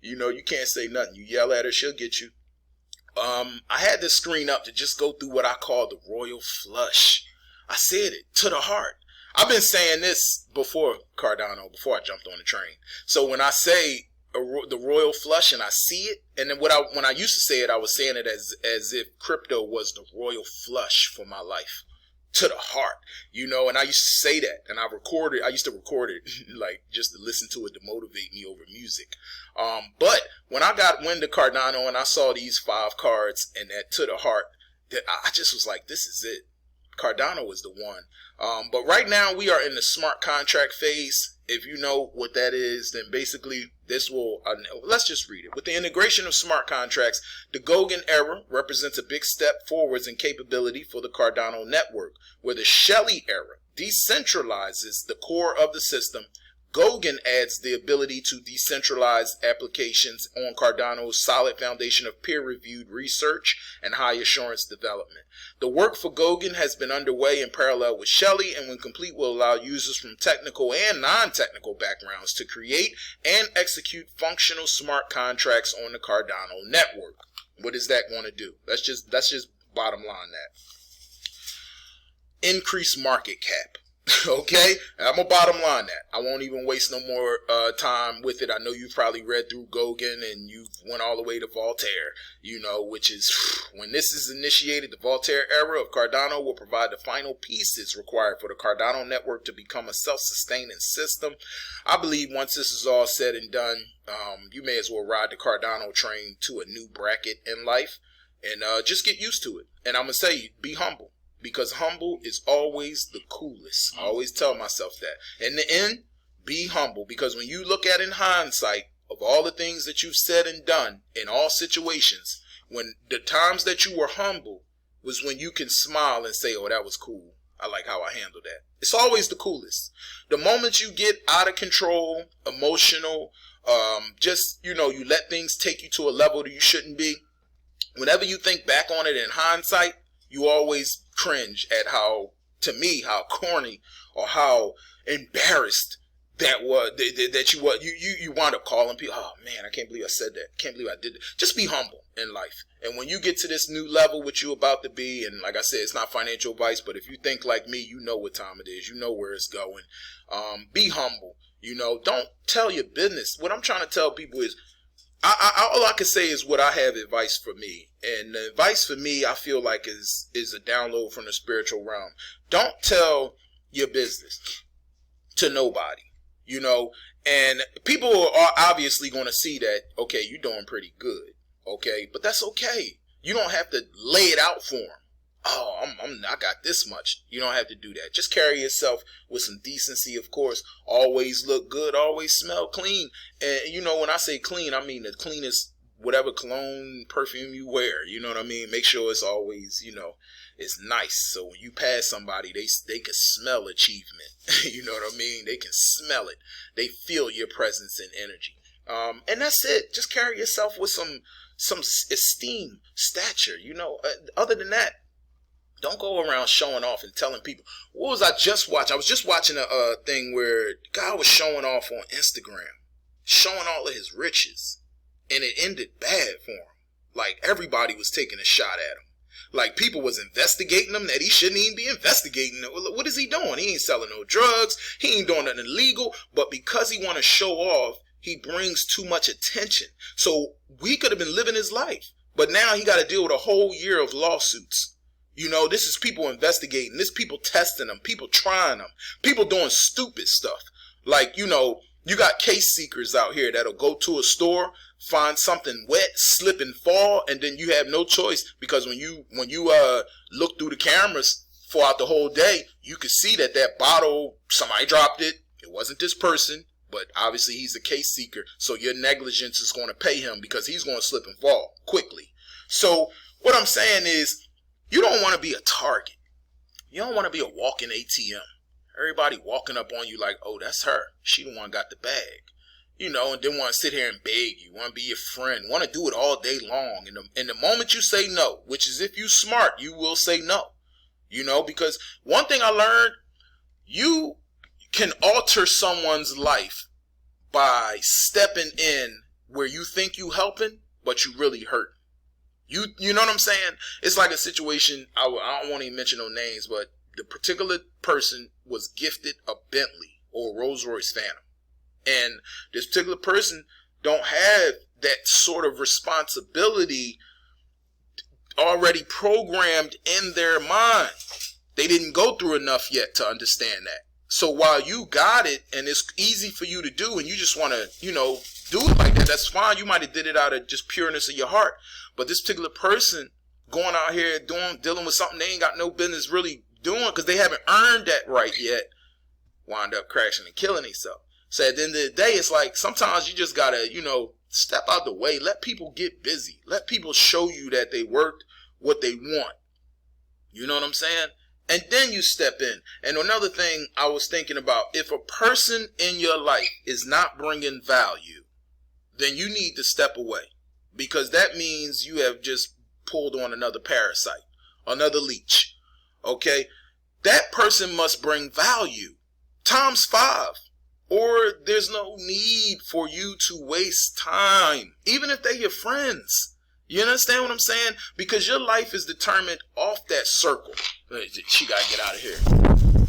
You know, you can't say nothing. You yell at her, she'll get you. I had this screen up to just go through what I call the royal flush. I said it to the heart. I've been saying this before Cardano, before I jumped on the train. So when I say the royal flush and I see it, and then when I used to say it, I was saying it as if crypto was the royal flush for my life, to the heart, you know. And I used to say that, and I used to record it like just to listen to it to motivate me over music. But when I got wind of Cardano and I saw these 5 cards and that to the heart, that I just was like, this is it. Cardano is the one. But right now we are in the smart contract phase. If you know what that is, then basically this will, let's just read it. With the integration of smart contracts, the Gauguin era represents a big step forwards in capability for the Cardano network, where the Shelley era decentralizes the core of the system. Gauguin adds the ability to decentralize applications on Cardano's solid foundation of peer-reviewed research and high-assurance development. The work for Gauguin has been underway in parallel with Shelley, and when complete will allow users from technical and non-technical backgrounds to create and execute functional smart contracts on the Cardano network. What is that going to do? That's just bottom line that. Increase market cap. Okay, I'm gonna bottom line that. I won't even waste no more time with it. I know you've probably read through Gauguin and you went all the way to Voltaire, you know, which is when this is initiated, the Voltaire era of Cardano will provide the final pieces required for the Cardano network to become a self-sustaining system. I believe once this is all said and done, you may as well ride the Cardano train to a new bracket in life and just get used to it. And I'm gonna say, be humble. Because humble is always the coolest. I always tell myself that. In the end, be humble. Because when you look at in hindsight of all the things that you've said and done in all situations, when the times that you were humble was when you can smile and say, oh, that was cool. I like how I handled that. It's always the coolest. The moment you get out of control, emotional, just, you know, you let things take you to a level that you shouldn't be. Whenever you think back on it in hindsight, you always cringe at how corny or how embarrassed that was, that you were. You wound up calling people, oh man, I can't believe I said that. Can't believe I did that. Just be humble in life. And when you get to this new level, which you're about to be, and like I said, it's not financial advice, but if you think like me, you know what time it is. You know where it's going. Be humble. You know, don't tell your business. What I'm trying to tell people is, all I can say is what I have advice for me. And the advice for me, I feel like is a download from the spiritual realm. Don't tell your business to nobody, you know, and people are obviously going to see that, okay, you're doing pretty good. Okay. But that's okay. You don't have to lay it out for them. Oh, I got this much. You don't have to do that. Just carry yourself with some decency, of course. Always look good. Always smell clean. And, you know, when I say clean, I mean the cleanest, whatever cologne, perfume you wear. You know what I mean? Make sure it's always, you know, it's nice. So when you pass somebody, they can smell achievement. You know what I mean? They can smell it. They feel your presence and energy. And that's it. Just carry yourself with some esteem, stature. You know, other than that, don't go around showing off and telling people. What was I just watching? I was just watching a thing where the guy was showing off on Instagram, showing all of his riches, and it ended bad for him. Like everybody was taking a shot at him. Like people was investigating him that he shouldn't even be investigating. What is he doing? He ain't selling no drugs. He ain't doing nothing illegal. But because he want to show off, he brings too much attention. So we could have been living his life, but now he got to deal with a whole year of lawsuits. You know, this is people investigating. This people testing them. People trying them. People doing stupid stuff. Like, you know, You got case seekers out here that'll go to a store, find something wet, slip and fall, and then you have no choice, because when you look through the cameras throughout the whole day, you can see that bottle, somebody dropped it. It wasn't this person, but obviously he's a case seeker, so your negligence is going to pay him because he's going to slip and fall quickly. So what I'm saying is, you don't want to be a target. You don't want to be a walking ATM. Everybody walking up on you like, oh, that's her. She the one got the bag. You know, and then want to sit here and beg you, want to be your friend, want to do it all day long. And the moment you say no, which is if you smart, you will say no. You know, because one thing I learned, you can alter someone's life by stepping in where you think you helping, but you really hurt. You know what I'm saying? It's like a situation, I don't want to even mention no names, but the particular person was gifted a Bentley or a Rolls Royce Phantom. And this particular person don't have that sort of responsibility already programmed in their mind. They didn't go through enough yet to understand that. So while you got it and it's easy for you to do and you just want to, you know, do it like that, that's fine. You might have did it out of just pureness of your heart. But this particular person going out here dealing with something they ain't got no business really doing because they haven't earned that right yet, wind up crashing and killing themselves. So at the end of the day, it's like sometimes you just got to, you know, step out the way. Let people get busy. Let people show you that they worked what they want. You know what I'm saying? And then you step in. And another thing I was thinking about, if a person in your life is not bringing value, then you need to step away. Because that means you have just pulled on another parasite, another leech. Okay? That person must bring value times 5. Or there's no need for you to waste time, even if they're your friends. You understand what I'm saying? Because your life is determined off that circle. She got to get out of here.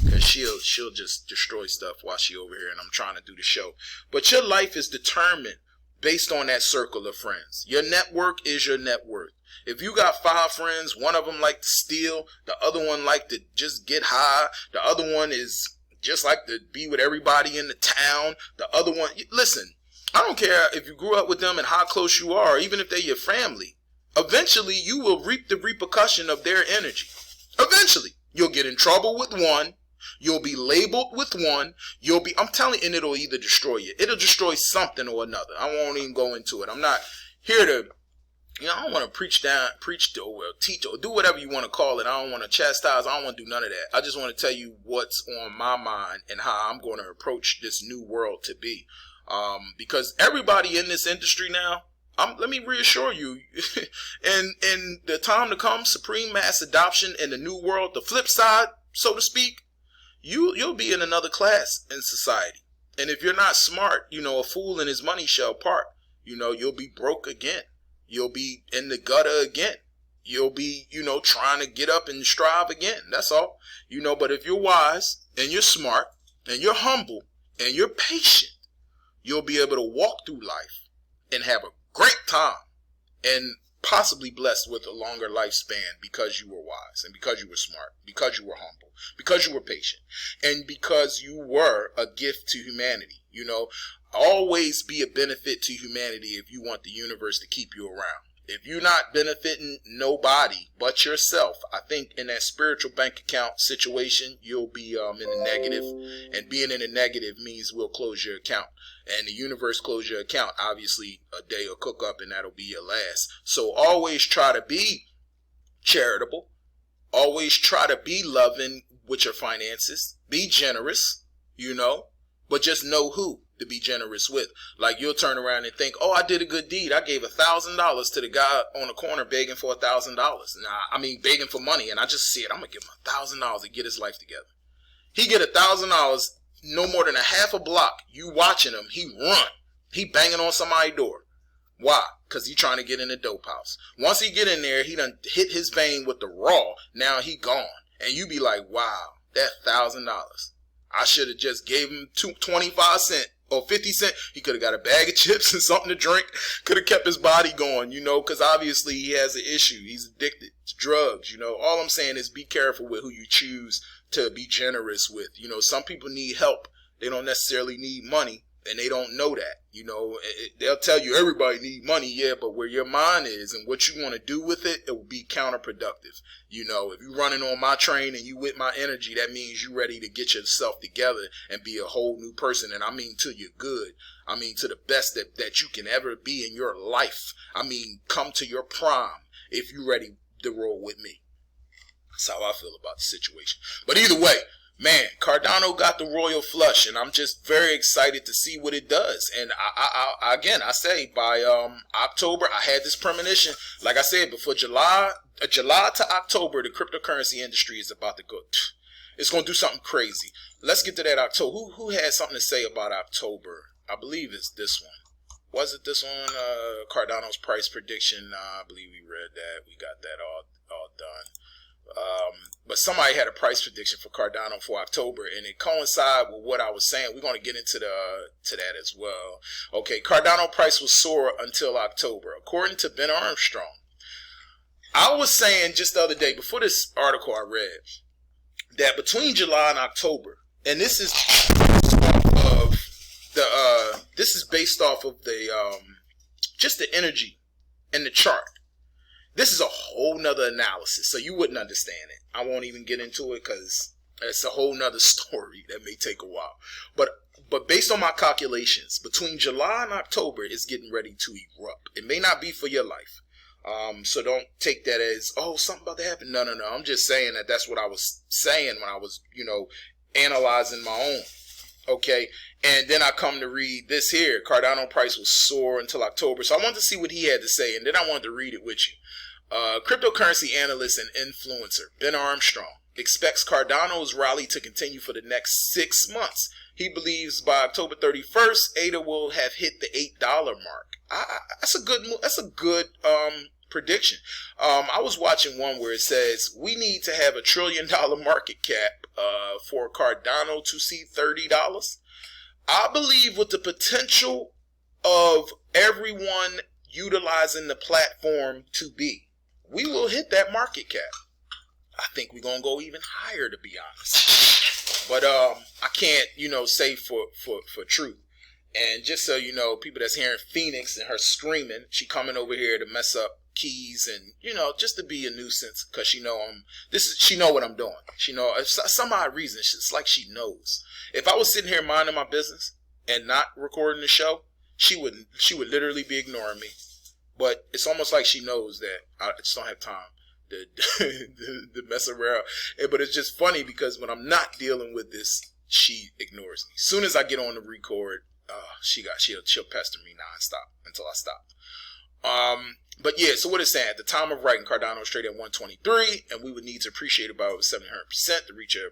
Because she'll just destroy stuff while she over here and I'm trying to do the show. But your life is determined based on that circle of friends. Your network is your net worth. If you got 5 friends, one of them like to steal, the other one like to just get high, the other one is just like to be with everybody in the town, the other one, listen, I don't care if you grew up with them and how close you are, even if they're your family. Eventually, you will reap the repercussion of their energy. Eventually, you'll get in trouble with one. You'll be labeled with one. I'm telling you, and it'll either destroy you. It'll destroy something or another. I won't even go into it. I'm not here to, I don't want to preach or teach or do whatever you want to call it. I don't want to chastise. I don't want to do none of that. I just want to tell you what's on my mind and how I'm going to approach this new world to be. Because everybody in this industry now, let me reassure you, in the time to come, supreme mass adoption in the new world, the flip side, so to speak, you'll be in another class in society. And if you're not smart, a fool and his money shall part. You'll be broke again. You'll be in the gutter again. You'll be, trying to get up and strive again. That's all. But if you're wise and you're smart and you're humble and you're patient, you'll be able to walk through life and have a great time and possibly blessed with a longer lifespan because you were wise and because you were smart, because you were humble, because you were patient, and because you were a gift to humanity. Always be a benefit to humanity if you want the universe to keep you around. If you're not benefiting nobody but yourself, I think in that spiritual bank account situation, you'll be in the negative. And being in the negative means we'll close your account. And the universe close your account. Obviously, a day will cook up and that'll be your last. So always try to be charitable. Always try to be loving with your finances. Be generous, but just know who to be generous with. Like you'll turn around and think, oh, I did a good deed. I gave $1,000 to the guy on the corner begging for $1,000. Begging for money. And I just said, I'm going to give him $1,000 to get his life together. He get $1,000, no more than a half a block. You watching him. He run. He banging on somebody's door. Why? Because he trying to get in the dope house. Once he get in there, he done hit his vein with the raw. Now he gone. And you be like, wow, that $1,000. I should have just gave him 25 cents. Or 50 cents, he could have got a bag of chips and something to drink, could have kept his body going, because obviously he has an issue. He's addicted to drugs, All I'm saying is be careful with who you choose to be generous with. Some people need help. They don't necessarily need money. and they don't know that. They'll tell you everybody need money, yeah, but where your mind is and what you want to do with it, it will be counterproductive. If you're running on my train and you with my energy, that means you're ready to get yourself together and be a whole new person. And I mean to your good. I mean to the best that you can ever be in your life. I mean, come to your prime if you're ready to roll with me. That's how I feel about the situation. But either way, man, Cardano got the royal flush, and I'm just very excited to see what it does. And I say by October, I had this premonition. Like I said, before July to October, the cryptocurrency industry is about to go. It's going to do something crazy. Let's get to that October. Who had something to say about October? I believe it's this one. Was it this one? Cardano's price prediction. I believe we read that. We got that all done. But somebody had a price prediction for Cardano for October, and it coincided with what I was saying. We're going to get into to that as well. Okay, Cardano price will soar until October, according to Ben Armstrong. I was saying just the other day, before this article I read, that between July and October, and this is based off of the just the energy and the chart. This is a whole nother analysis, so you wouldn't understand it. I won't even get into it because it's a whole nother story that may take a while. But based on my calculations, between July and October, it's getting ready to erupt. It may not be for your life. So don't take that as, oh, something about to happen. No. I'm just saying that's what I was saying when I was, analyzing my own. Okay. And then I come to read this here. Cardano price will soar until October. So I wanted to see what he had to say, and then I wanted to read it with you. Cryptocurrency analyst and influencer Ben Armstrong expects Cardano's rally to continue for the next 6 months. He believes by October 31st, ADA will have hit the $8 mark. That's a good prediction. I was watching one where it says we need to have $1 trillion market cap for Cardano to see $30. I believe with the potential of everyone utilizing the platform to be, we will hit that market cap. I think we're gonna go even higher, to be honest. But I can't, say for truth. And just so you know, people that's hearing Phoenix and her screaming, she coming over here to mess up keys and just to be a nuisance because she know what I'm doing. She know some odd reason. It's like she knows. If I was sitting here minding my business and not recording the show, she would literally be ignoring me. But it's almost like she knows that I just don't have time to mess around. But it's just funny because when I'm not dealing with this, she ignores me. As soon as I get on the record, she'll pester me nonstop until I stop. But yeah, so what it's saying, at the time of writing, Cardano is trading at 123, and we would need to appreciate about over 700% to reach a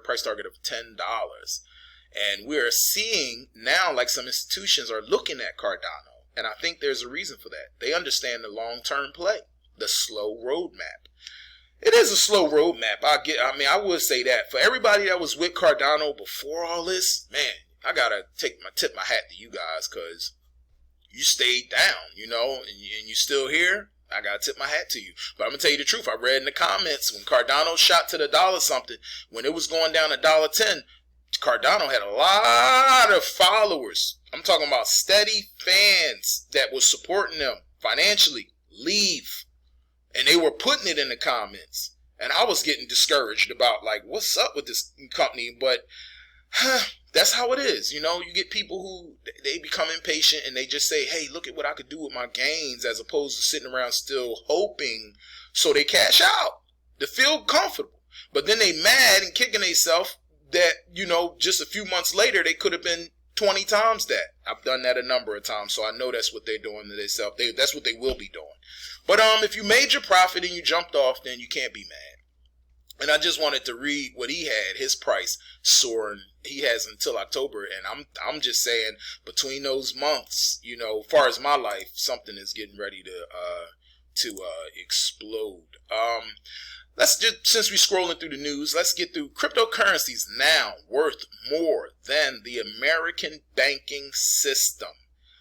price target of $10. And we're seeing now like some institutions are looking at Cardano. And I think there's a reason for that. They understand the long-term play, the slow roadmap. It is a slow roadmap. I would say that. For everybody that was with Cardano before all this, man, I gotta tip my hat to you guys because you stayed down, and you still here. I gotta tip my hat to you. But I'm gonna tell you the truth. I read in the comments when Cardano shot to the dollar something, when it was going down $1.10, Cardano had a lot of followers. I'm talking about steady fans that were supporting them financially. Leave. And they were putting it in the comments. And I was getting discouraged about, like, what's up with this company? But that's how it is. You get people who, they become impatient and they just say, hey, look at what I could do with my gains, as opposed to sitting around still hoping so they cash out to feel comfortable. But then they mad and kicking themselves that, just a few months later, they could have been 20 times that. I've done that a number of times, so I know that's what they're doing to themselves. That's what they will be doing. But if you made your profit and you jumped off, then you can't be mad. And I just wanted to read what he had, his price soaring. He has until October, and I'm just saying between those months, as far as my life, something is getting ready to explode. Since we're scrolling through the news, let's get through cryptocurrencies now worth more than the American banking system.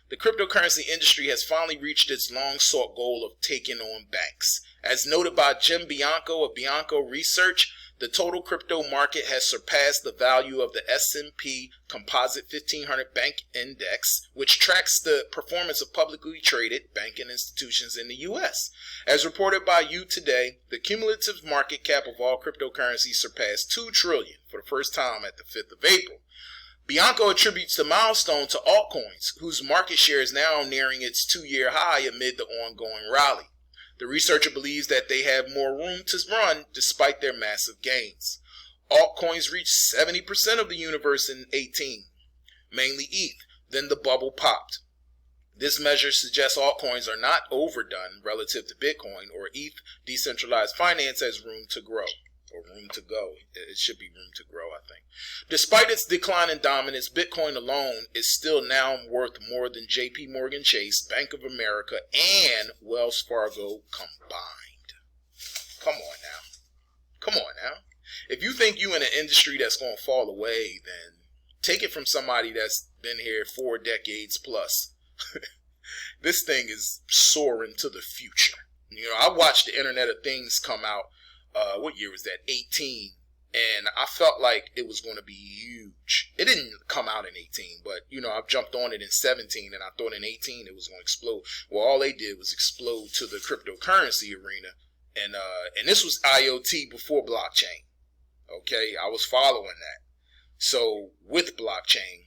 The cryptocurrency industry has finally reached its long-sought goal of taking on banks. As noted by Jim Bianco of Bianco Research, the total crypto market has surpassed the value of the S&P Composite 1500 Bank Index, which tracks the performance of publicly traded banking institutions in the U.S. As reported by You Today, the cumulative market cap of all cryptocurrencies surpassed $2 trillion for the first time at the 5th of April. Bianco attributes the milestone to altcoins, whose market share is now nearing its 2-year high amid the ongoing rally. The researcher believes that they have more room to run despite their massive gains. Altcoins reached 70% of the universe in 2018, mainly ETH. Then the bubble popped. This measure suggests altcoins are not overdone relative to Bitcoin or ETH. Decentralized finance has room to grow. Or room to go. It should be room to grow, I think. Despite its decline in dominance, Bitcoin alone is still now worth more than JP Morgan Chase, Bank of America, and Wells Fargo combined. Come on now. Come on now. If you think you in an industry that's going to fall away, then take it from somebody that's been here 4 decades plus. This thing is soaring to the future. You know, I watched the Internet of Things come out. What year was that? 18. And I felt like it was going to be huge. It didn't come out in 18, but, you know, I've jumped on it in 17, and I thought in 18 it was going to explode. Well, all they did was explode to the cryptocurrency arena. And this was IoT before blockchain. Okay, I was following that. So with blockchain,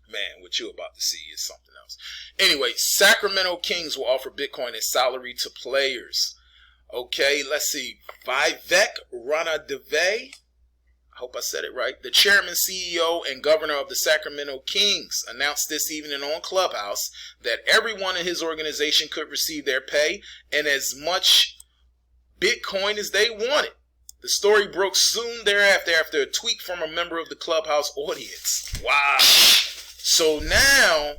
man, what you're about to see is something else. Anyway, Sacramento Kings will offer Bitcoin as salary to players. Okay, let's see. Vivek Ranadive, I hope I said it right. The chairman, CEO, and governor of the Sacramento Kings announced this evening on Clubhouse that everyone in his organization could receive their pay and as much Bitcoin as they wanted. The story broke soon thereafter after a tweet from a member of the Clubhouse audience. Wow. So now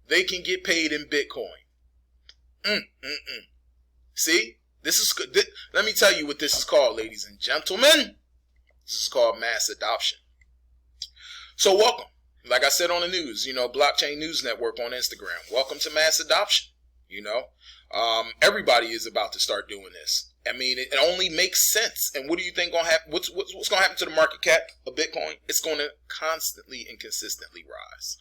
they can get paid in Bitcoin. See? This is good. Let me tell you what this is called, ladies and gentlemen. This is called mass adoption. So welcome. Like I said on the news, you know, Blockchain News Network on Instagram. Welcome to mass adoption. You know, everybody is about to start doing this. I mean, it only makes sense. And what do you think going to happen? What's going to happen to the market cap of Bitcoin? It's going to constantly and consistently rise.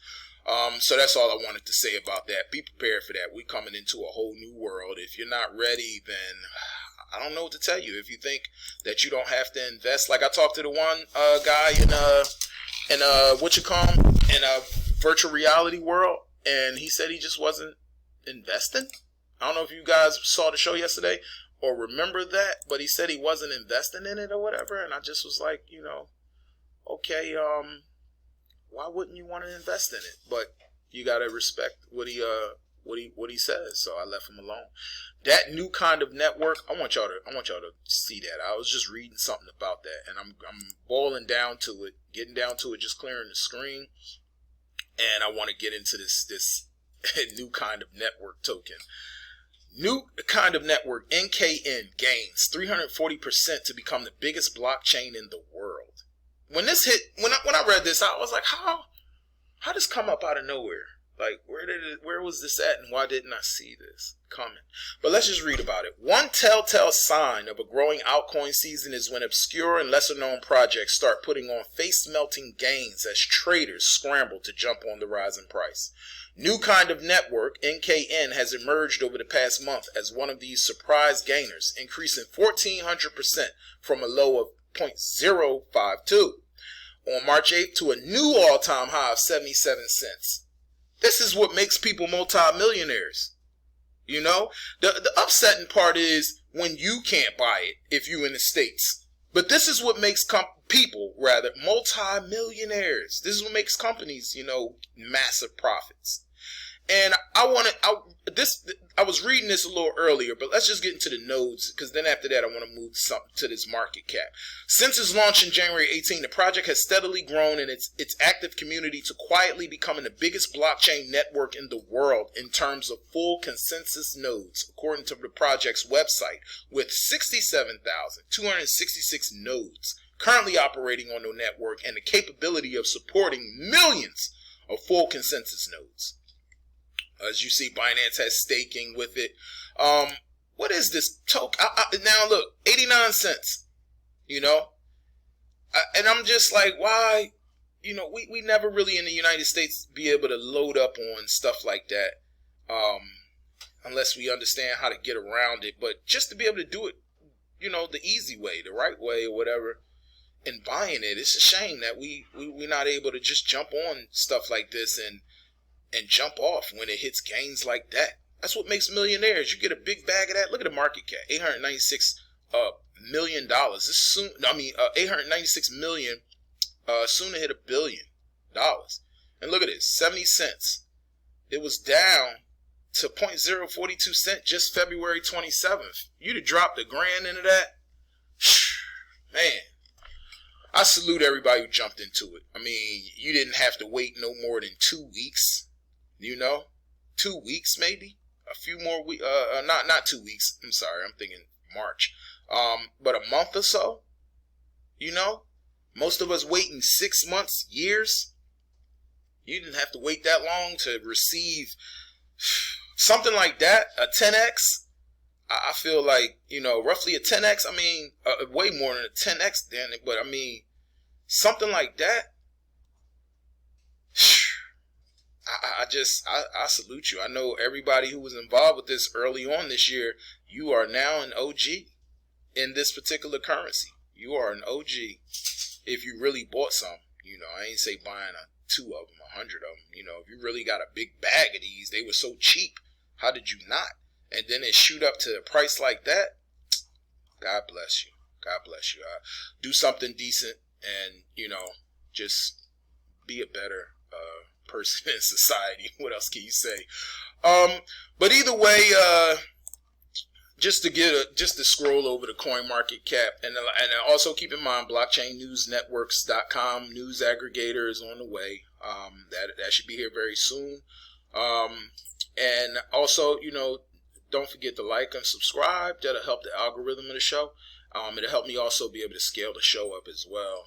So that's all I wanted to say about that. Be prepared for that. We're coming into a whole new world. If you're not ready, then I don't know what to tell you. If you think that you don't have to invest, like I talked to the one guy in a virtual reality world, and he said he just wasn't investing. I don't know if you guys saw the show yesterday or remember that, but he said he wasn't investing in it or whatever, and I just was like, you know, okay, why wouldn't you want to invest in it? But you gotta respect what he says. So I left him alone. That new kind of network, I want y'all to see that. I was just reading something about that, and I'm boiling down to it, getting down to it, just clearing the screen, and I want to get into this new kind of network token. New kind of network, NKN, gains 340% to become the biggest blockchain in the world. When this hit, when I read this, I was like, how does this come up out of nowhere? Like, where was this at, and why didn't I see this coming? But let's just read about it. One telltale sign of a growing altcoin season is when obscure and lesser-known projects start putting on face-melting gains as traders scramble to jump on the rising price. New kind of network, NKN, has emerged over the past month as one of these surprise gainers, increasing 1,400% from a low of 0.052 on March 8th to a new all-time high of 77 cents. This is what makes people multi-millionaires. You know, the upsetting part is when you can't buy it if you in the States. But this is what makes people multi-millionaires. This is what makes companies, you know, massive profits. And I was reading this a little earlier, but let's just get into the nodes, because then after that I want to move to this market cap. Since its launch in January 18, the project has steadily grown in its active community to quietly becoming the biggest blockchain network in the world in terms of full consensus nodes, according to the project's website, with 67,266 nodes currently operating on the network and the capability of supporting millions of full consensus nodes. As you see, Binance has staking with it. What is this token? Now look, 89 cents. you know? And I'm just like, why? You know, we never really in the United States be able to load up on stuff like that unless we understand how to get around it. But just to be able to do it, you know, the easy way, the right way or whatever, and buying it, it's a shame that we're not able to just jump on stuff like this and jump off when it hits gains like that. That's what makes millionaires. You get a big bag of that. Look at the market cap, $896 million. This soon, 896 million. Soon to hit $1 billion. And look at this, 70 cents. It was down to 0.042 cent just February 27th. You'd have dropped $1,000 into that. Man, I salute everybody who jumped into it. I mean, you didn't have to wait no more than 2 weeks. You know, 2 weeks maybe, a few more weeks. Not 2 weeks. I'm sorry, I'm thinking March. But a month or so. You know, most of us waiting 6 months, years. You didn't have to wait that long to receive something like that, a 10x. I feel like, you know, roughly a 10x. I mean, way more than a 10x, then. But I mean, something like that. I salute you. I know everybody who was involved with this early on this year. You are now an OG in this particular currency. You are an OG if you really bought some. You know, I ain't say buying 2 of them, 100 of them. You know, if you really got a big bag of these, they were so cheap. How did you not? And then it shoot up to a price like that. God bless you. God bless you. Do something decent and, you know, just be a better person in society. What else can you say? But either way, just to scroll over the coin market cap, and also keep in mind blockchainnewsnetworks.com news aggregator is on the way. That should be here very soon. And also, you know, don't forget to like and subscribe. That'll help the algorithm of the show. It'll help me also be able to scale the show up as well.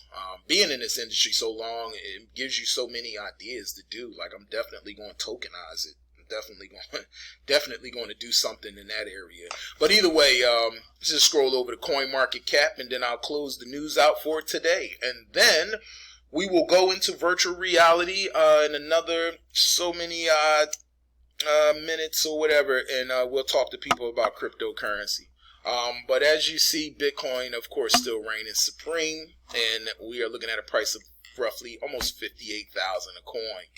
Being in this industry so long, it gives you so many ideas to do. Like, I'm definitely going to tokenize it. I'm definitely going to do something in that area. But either way, just scroll over the coin market cap, and then I'll close the news out for today. And then we will go into virtual reality in another so many minutes or whatever, and we'll talk to people about cryptocurrency. But as you see, Bitcoin, of course, still reigning supreme, and we are looking at a price of roughly almost 58,000 a coin.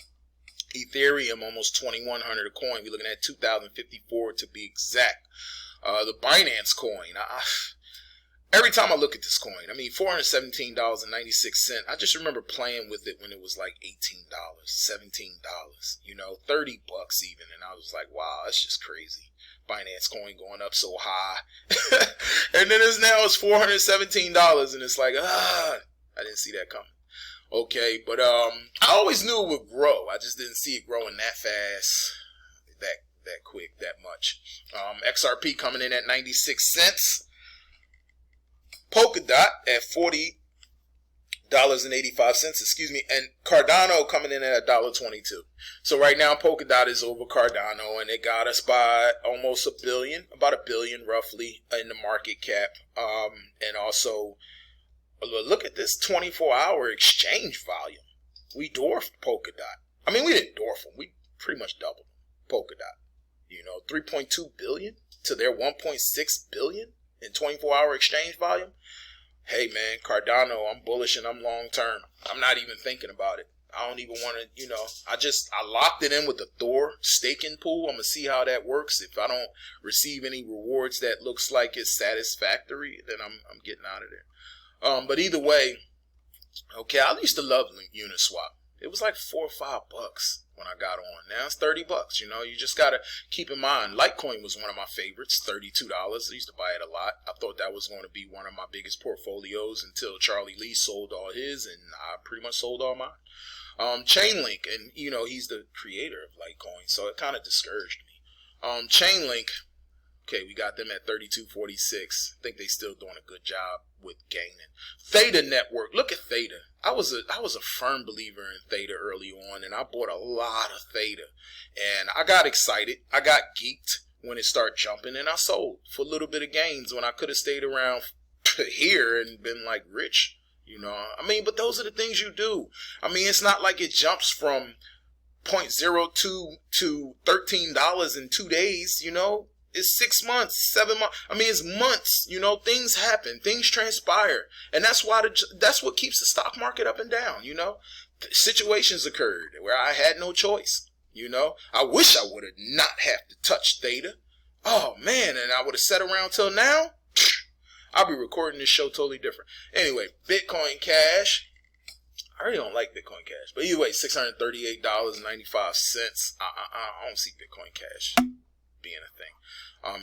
Ethereum almost 2,100 a coin. We're looking at 2,054 to be exact. The Binance coin. Every time I look at this coin, I mean, $417.96. I just remember playing with it when it was like $18, $17, you know, $30 even, and I was like, wow, that's just crazy. Binance coin going up so high. And then it's $417, and it's like, I didn't see that coming. Okay, but I always knew it would grow. I just didn't see it growing that fast, that quick, that much. XRP coming in at 96 cents. Polkadot at $40.85, excuse me, and Cardano coming in at $1.22. So right now Polkadot is over Cardano, and it got us by almost $1 billion, about $1 billion roughly in the market cap. And also, look at this 24-hour exchange volume. We dwarfed Polkadot. I mean, we didn't dwarf them. We pretty much doubled Polkadot. You know, 3.2 billion to their 1.6 billion in 24-hour exchange volume. Hey man, Cardano, I'm bullish and I'm long term. I'm not even thinking about it. I don't even want to, you know, I locked it in with the Thor staking pool. I'm going to see how that works. If I don't receive any rewards that looks like it's satisfactory, then I'm getting out of there. But either way, okay, I used to love Uniswap. It was like $4 or $5 when I got on. Now it's $30. You know, you just got to keep in mind, Litecoin was one of my favorites, $32. I used to buy it a lot. I thought that was going to be one of my biggest portfolios until Charlie Lee sold all his, and I pretty much sold all mine. Chainlink, and you know, he's the creator of Litecoin, so it kind of discouraged me. Chainlink, okay, we got them at 32.46. I think they still doing a good job with gaining. Theta Network, look at Theta. I was a firm believer in Theta early on, and I bought a lot of Theta, and I got excited. I got geeked when it started jumping, and I sold for a little bit of gains when I could have stayed around here and been like rich, you know. I mean, but those are the things you do. I mean, it's not like it jumps from 0.02 to $13 in 2 days, you know. It's 6 months, 7 months. I mean, it's months, you know. Things happen, things transpire, and that's what keeps the stock market up and down, you know. Situations occurred where I had no choice, you know. I wish I would have not have to touch theta. Oh man, and I would have sat around till now. I'll be recording this show totally different. Anyway, Bitcoin Cash. I really don't like Bitcoin Cash, but anyway, $638.95. I don't see Bitcoin Cash being a thing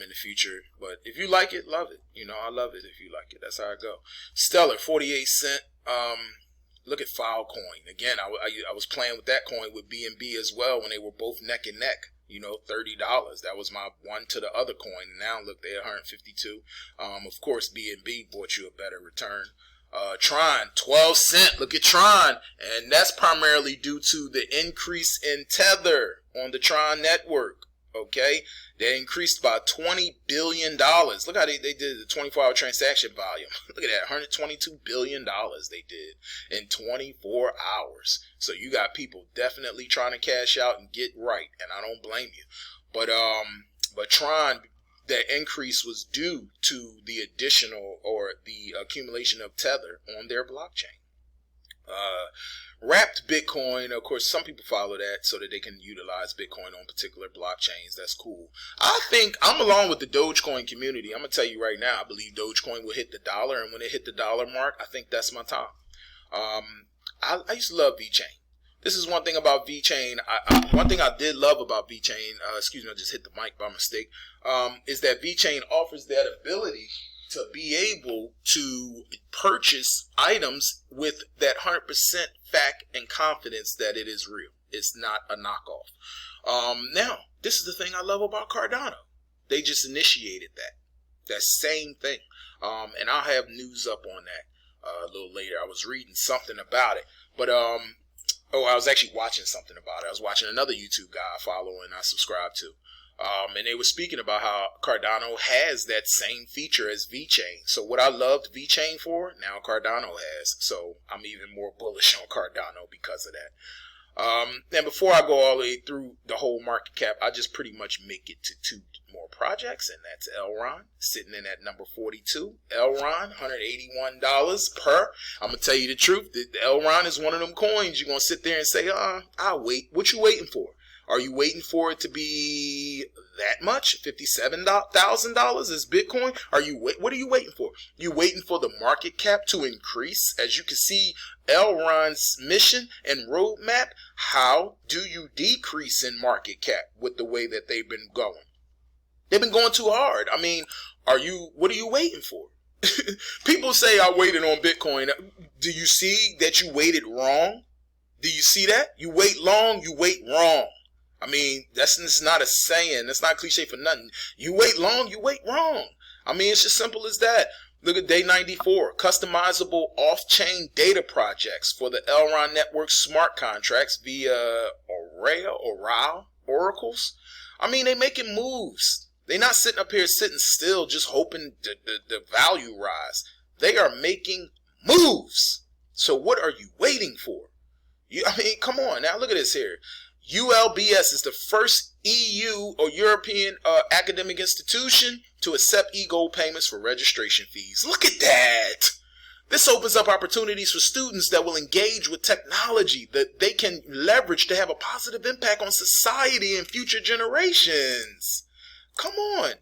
in the future, but if you like it, love it. You know, I love it if you like it. That's how I go. Stellar, 48 cent. Look at Filecoin. Again, I was playing with that coin with BNB as well when they were both neck and neck. You know, $30. That was my one to the other coin. And now look, they're 152. Of course, BNB bought you a better return. Tron, 12 cent. Look at Tron. And that's primarily due to the increase in Tether on the Tron network. Okay, they increased by $20 billion. Look how they did the 24-hour transaction volume. Look at that, $122 billion they did in 24 hours. So you got people definitely trying to cash out and get right, and I don't blame you. But Tron, that increase was due to the additional or the accumulation of Tether on their blockchain. Wrapped Bitcoin, of course, some people follow that so that they can utilize Bitcoin on particular blockchains. That's cool. I think I'm along with the Dogecoin community. I'm going to tell you right now, I believe Dogecoin will hit the dollar, and when it hit the dollar mark, I think that's my time. I used to love VeChain. This is one thing about VeChain. One thing I did love about VeChain, excuse me, I just hit the mic by mistake, is that VeChain offers that ability to be able to purchase items with that 100% fact and confidence that it is real. It's not a knockoff. Now, this is the thing I love about Cardano. They just initiated that same thing. And I'll have news up on that a little later. I was reading something about it. But, I was actually watching something about it. I was watching another YouTube guy I follow and I subscribe to. And they were speaking about how Cardano has that same feature as VeChain. So what I loved VeChain for, now Cardano has. So I'm even more bullish on Cardano because of that. And before I go all the way through the whole market cap, I just pretty much make it to two more projects, and that's Elron, sitting in at number 42. Elron, $181 per. I'm going to tell you the truth. The Elron is one of them coins you're going to sit there and say, I'll wait. What you waiting for? Are you waiting for it to be that much? $57,000 is Bitcoin? What are you waiting for? You waiting for the market cap to increase? As you can see, Elron's mission and roadmap, how do you decrease in market cap with the way that they've been going? They've been going too hard. I mean, what are you waiting for? People say I waited on Bitcoin. Do you see that you waited wrong? Do you see that? You wait long, you wait wrong. I mean, that's not a saying. That's not cliche for nothing. You wait long, you wait wrong. I mean, it's just simple as that. Look at day 94, customizable off-chain data projects for the Elron network smart contracts via oracles. I mean, they making moves. They're not sitting up here sitting still just hoping the value rise. They are making moves. So what are you waiting for? I mean, come on now. Look at this here. ULBS is the first EU or European academic institution to accept e-gold payments for registration fees. Look at that. This opens up opportunities for students that will engage with technology that they can leverage to have a positive impact on society and future generations. Come on.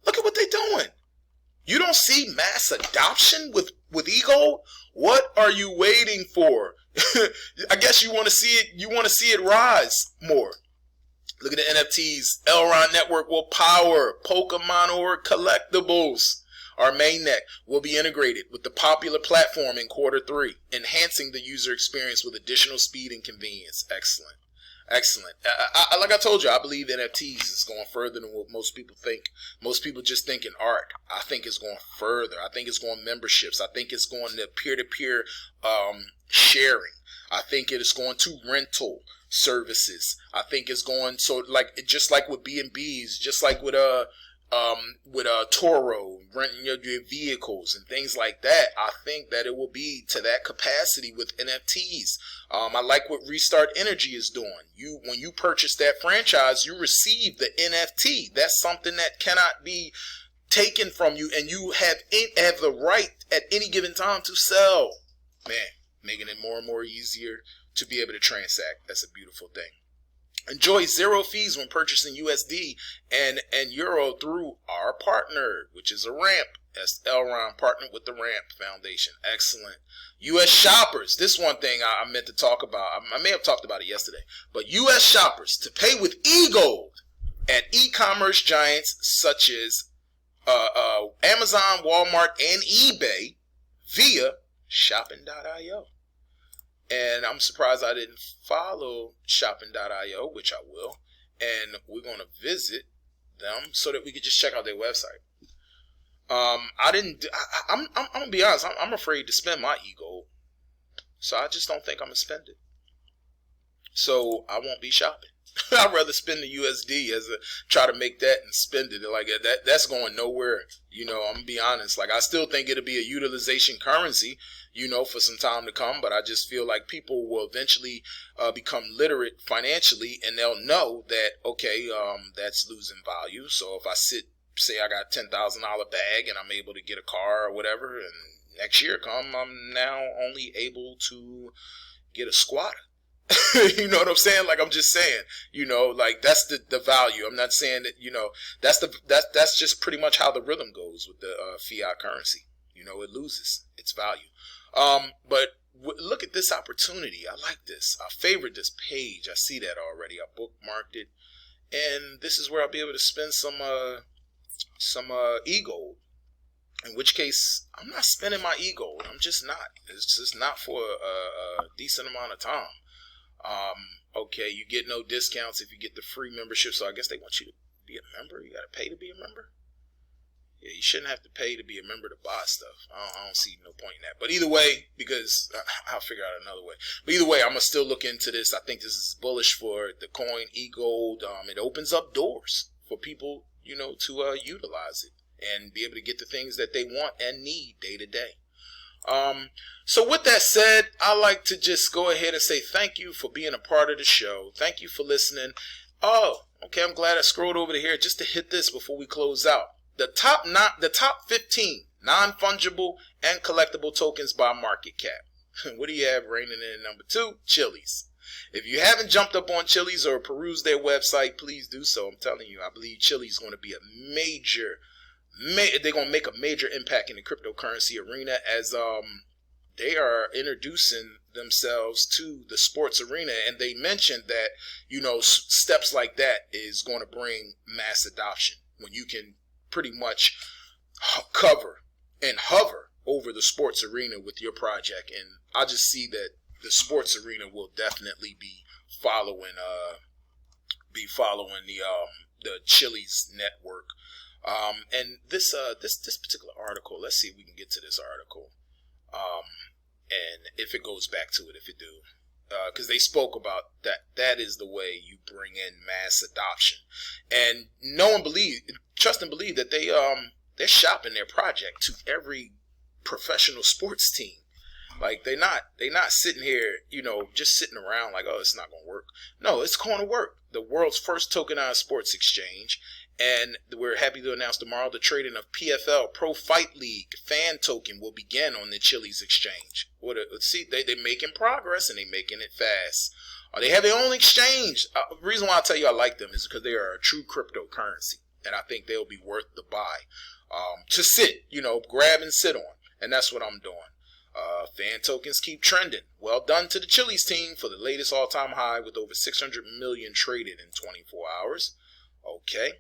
Look at what they're doing. You don't see mass adoption with e-gold? What are you waiting for? I guess you want to see it. You want to see it rise more. Look at the NFTs. Elron Network will power Pokemon or collectibles. Our mainnet will be integrated with the popular platform in Q3, enhancing the user experience with additional speed and convenience. Excellent. Excellent. Like I told you, I believe NFTs is going further than what most people think. Most people just think in art. I think it's going further. I think it's going memberships. I think it's going to peer-to-peer sharing. I think it is going to rental services. I think it's going just like with B&Bs, just like with with Toro, renting your vehicles and things like that. I think that it will be to that capacity with NFTs. I like what Restart Energy is doing. When you purchase that franchise, you receive the NFT. That's something that cannot be taken from you, and you have the right at any given time to sell. Man, making it more and more easier to be able to transact. That's a beautiful thing. Enjoy zero fees when purchasing USD and Euro through our partner, which is a ramp. That's Elron, partnered with the Ramp Foundation. Excellent. U.S. shoppers. This one thing I meant to talk about. I may have talked about it yesterday. But U.S. shoppers to pay with eGold at e-commerce giants such as Amazon, Walmart, and eBay via shopping.io. And I'm surprised I didn't follow shopping.io, which I will. And we're going to visit them so that we could just check out their website. I'm going to be honest. I'm afraid to spend my eGold. So I just don't think I'm going to spend it. So I won't be shopping. I'd rather spend the USD try to make that and spend it like that. That's going nowhere. I'm gonna be honest. Like, I still think it'll be a utilization currency, for some time to come. But I just feel like people will eventually become literate financially, and they'll know that that's losing value. So if I say I got $10,000 bag and I'm able to get a car or whatever, and next year come, I'm now only able to get a squatter. You know what I'm saying? Like, I'm just saying, like, that's the value. I'm not saying that, that's just pretty much how the rhythm goes with the fiat currency. It loses its value. But look at this opportunity. I like this. I favorite this page. I see that already. I bookmarked it. And this is where I'll be able to spend some eGold. In which case, I'm not spending my eGold. I'm just not. It's just not for a decent amount of time. Okay, you get no discounts if you get the free membership, so I guess they want you to be a member. You got to pay to be a member. Yeah, you shouldn't have to pay to be a member to buy stuff. I don't see no point in that. But either way, because I'll figure out another way. But either way, I'm going to still look into this. I think this is bullish for the coin eGold. It opens up doors for people, to utilize it and be able to get the things that they want and need day to day. So with that said, I like to just go ahead and say thank you for being a part of the show. Thank you for listening. Oh, okay. I'm glad I scrolled over to here just to hit this before we close out. The top 15 non-fungible and collectible tokens by market cap. What do you have reigning in number 2? Chiliz. If you haven't jumped up on Chiliz or perused their website, please do so. I'm telling you, I believe Chiliz is going to be a major they're going to make a major impact in the cryptocurrency arena as they are introducing themselves to the sports arena. And they mentioned that, steps like that is going to bring mass adoption when you can pretty much cover and hover over the sports arena with your project. And I just see that the sports arena will definitely be following the Chiliz network. And this particular article, let's see if we can get to this article. And if it goes back to it, if it do, because they spoke about that is the way you bring in mass adoption, and trust and believe that they're shopping their project to every professional sports team. Like, they're not sitting here, just sitting around like, oh, it's not going to work. No, it's going to work. The world's first tokenized sports exchange. And we're happy to announce tomorrow the trading of PFL Pro Fight League fan token will begin on the Chiliz exchange. See, they're making progress and they're making it fast. They have their own exchange. The reason why I tell you I like them is because they are a true cryptocurrency. And I think they'll be worth the buy. To sit, grab and sit on. And that's what I'm doing. Fan tokens keep trending. Well done to the Chiliz team for the latest all-time high with over 600 million traded in 24 hours. Okay.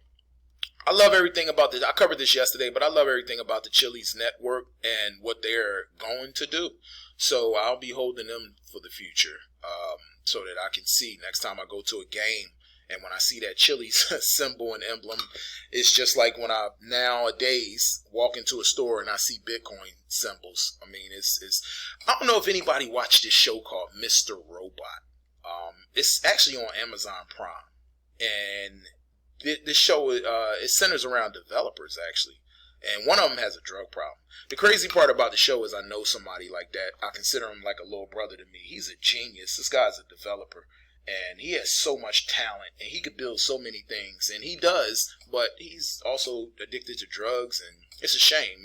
I love everything about this. I covered this yesterday, but I love everything about the Chiliz network and what they're going to do. So I'll be holding them for the future so that I can see next time I go to a game. And when I see that Chiliz symbol and emblem, it's just like when I nowadays walk into a store and I see Bitcoin symbols. I mean, I don't know if anybody watched this show called Mr. Robot. It's actually on Amazon Prime. And this show it centers around developers actually, and one of them has a drug problem. The crazy part about the show is I know somebody like that. I consider him like a little brother to me. He's a genius. This guy's a developer, and he has so much talent, and he could build so many things, and he does, but he's also addicted to drugs, and it's a shame,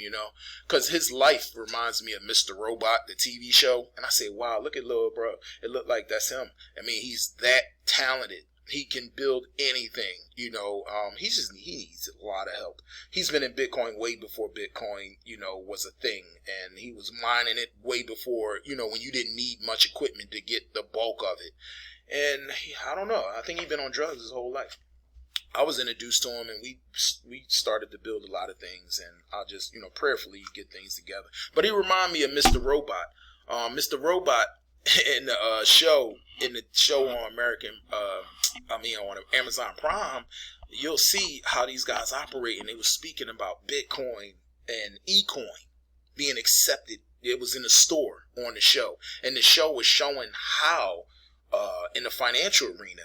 because his life reminds me of Mr. Robot, the TV show, and I say, wow, look at little bro. It looked like that's him. I mean, he's that talented. He can build anything, he needs a lot of help. He's been in Bitcoin way before Bitcoin, was a thing, and he was mining it way before, when you didn't need much equipment to get the bulk of it. And I don't know, I think he's been on drugs his whole life. I was introduced to him, and we started to build a lot of things, and I'll just, prayerfully get things together. But he reminded me of Mr. Robot. Mr. Robot in the show on on Amazon Prime, you'll see how these guys operate, and they were speaking about Bitcoin and eCoin being accepted. It was in the store on the show, and the show was showing how in the financial arena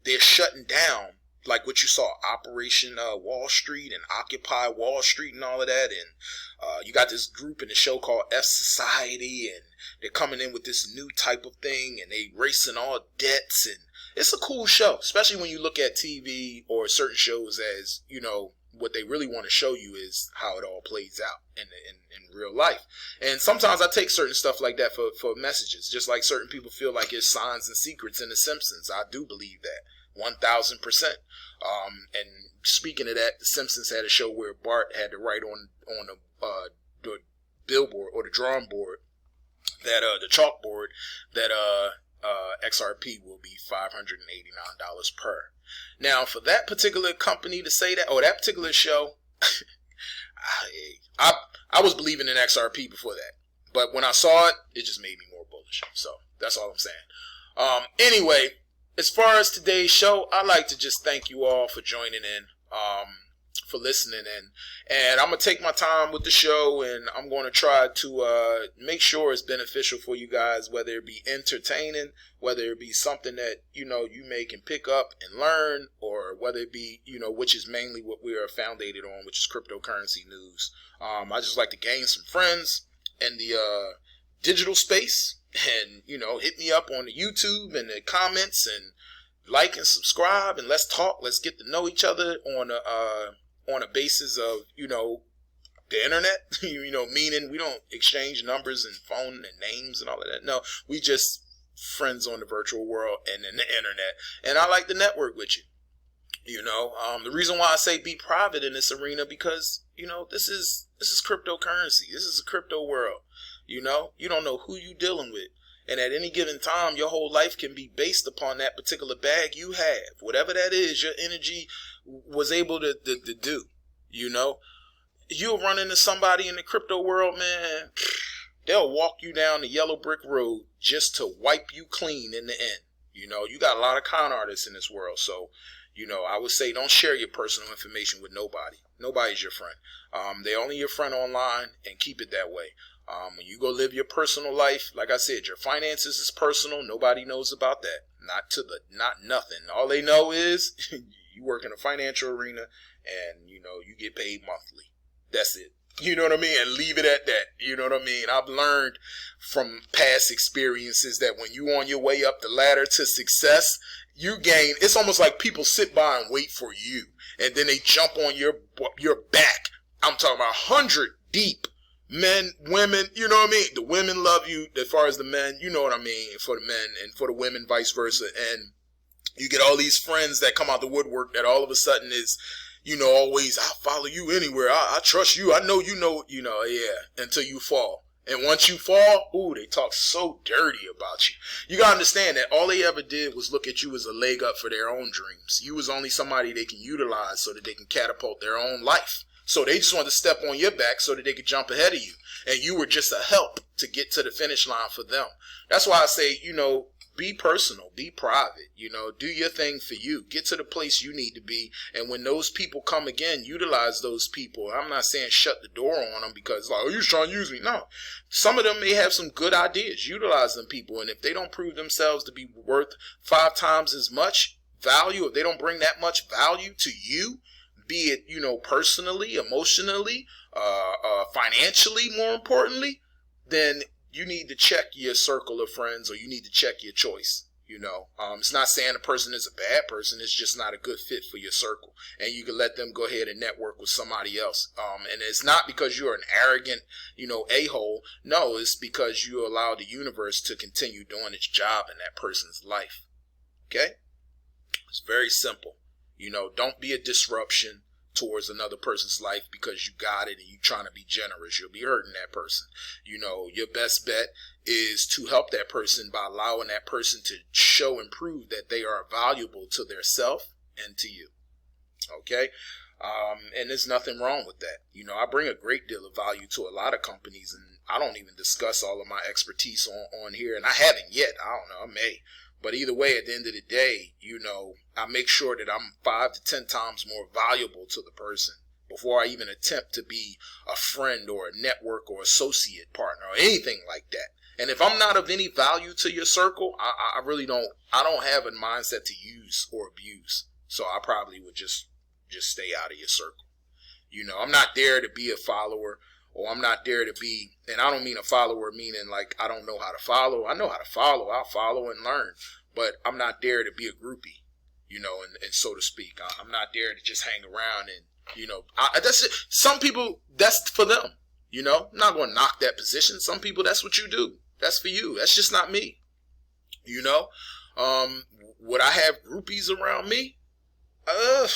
they're shutting down, like what you saw, Operation Wall Street and Occupy Wall Street and all of that. And you got this group in the show called F Society, and they're coming in with this new type of thing, and they racing all debts. And it's a cool show, especially when you look at TV or certain shows as, what they really want to show you is how it all plays out in real life. And sometimes I take certain stuff like that for messages, just like certain people feel like there's signs and secrets in The Simpsons. I do believe that 1,000%. And speaking of that, The Simpsons had a show where Bart had to write on the billboard or the drawing board that the chalkboard that XRP will be $589 per. Now, for that particular company to say that, or that particular show, I was believing in XRP before that, but when I saw it, it just made me more bullish. So that's all I'm saying. Anyway, as far as today's show, I'd like to just thank you all for joining in, for listening in. And I'm going to take my time with the show, and I'm going to try to make sure it's beneficial for you guys, whether it be entertaining, whether it be something that, you may can pick up and learn, or whether it be, which is mainly what we are founded on, which is cryptocurrency news. I just like to gain some friends in the digital space. And, hit me up on the YouTube and the comments, and like and subscribe, and let's talk. Let's get to know each other on a basis of, the internet, meaning we don't exchange numbers and phone and names and all of that. No, we just friends on the virtual world and in the internet. And I like to network with you. The reason why I say be private in this arena, because, this is cryptocurrency. This is a crypto world. You don't know who you're dealing with. And at any given time, your whole life can be based upon that particular bag you have. Whatever that is, your energy was able to do. You'll run into somebody in the crypto world, man. They'll walk you down the yellow brick road just to wipe you clean in the end. You got a lot of con artists in this world. So, I would say don't share your personal information with nobody. Nobody's your friend. They're only your friend online, and keep it that way. When you go live your personal life, like I said, your finances is personal. Nobody knows about that. Not nothing. All they know is you work in a financial arena, and, you get paid monthly. That's it. You know what I mean? And leave it at that. You know what I mean? I've learned from past experiences that when you on your way up the ladder to success, you gain. It's almost like people sit by and wait for you, and then they jump on your back. I'm talking about 100 deep. Men, women, you know what I mean? The women love you as far as the men, you know what I mean, for the men, and for the women, vice versa. And you get all these friends that come out the woodwork that all of a sudden is, always, I'll follow you anywhere. I trust you. I know, yeah, until you fall. And once you fall, they talk so dirty about you. You got to understand that all they ever did was look at you as a leg up for their own dreams. You was only somebody they can utilize so that they can catapult their own life. So they just wanted to step on your back so that they could jump ahead of you. And you were just a help to get to the finish line for them. That's why I say, be personal, be private, do your thing for you. Get to the place you need to be. And when those people come again, utilize those people. I'm not saying shut the door on them because, you're just trying to use me. No. Some of them may have some good ideas. Utilize them people. And if they don't prove themselves to be worth 5 times as much, value, if they don't bring that much value to you, be it, personally, emotionally, financially, more importantly, then you need to check your circle of friends, or you need to check your choice. It's not saying a person is a bad person. It's just not a good fit for your circle. And you can let them go ahead and network with somebody else. And it's not because you're an arrogant, a-hole. No, it's because you allow the universe to continue doing its job in that person's life. Okay? It's very simple. Don't be a disruption towards another person's life because you got it and you're trying to be generous. You'll be hurting that person. Your best bet is to help that person by allowing that person to show and prove that they are valuable to their self and to you. Okay? And there's nothing wrong with that. I bring a great deal of value to a lot of companies, and I don't even discuss all of my expertise on here, and I haven't yet. I don't know, I may. But either way, at the end of the day, I make sure that I'm 5 to 10 times more valuable to the person before I even attempt to be a friend or a network or associate partner or anything like that. And if I'm not of any value to your circle, I really don't have a mindset to use or abuse. So I probably would just stay out of your circle. I'm not there to be a follower, or I'm not there to be, and I don't mean a follower meaning like I don't know how to follow. I know how to follow. I'll follow and learn. But I'm not there to be a groupie, and so to speak. I'm not there to just hang around and, that's it. Some people, that's for them, I'm not going to knock that position. Some people, that's what you do. That's for you. That's just not me, Would I have groupies around me? I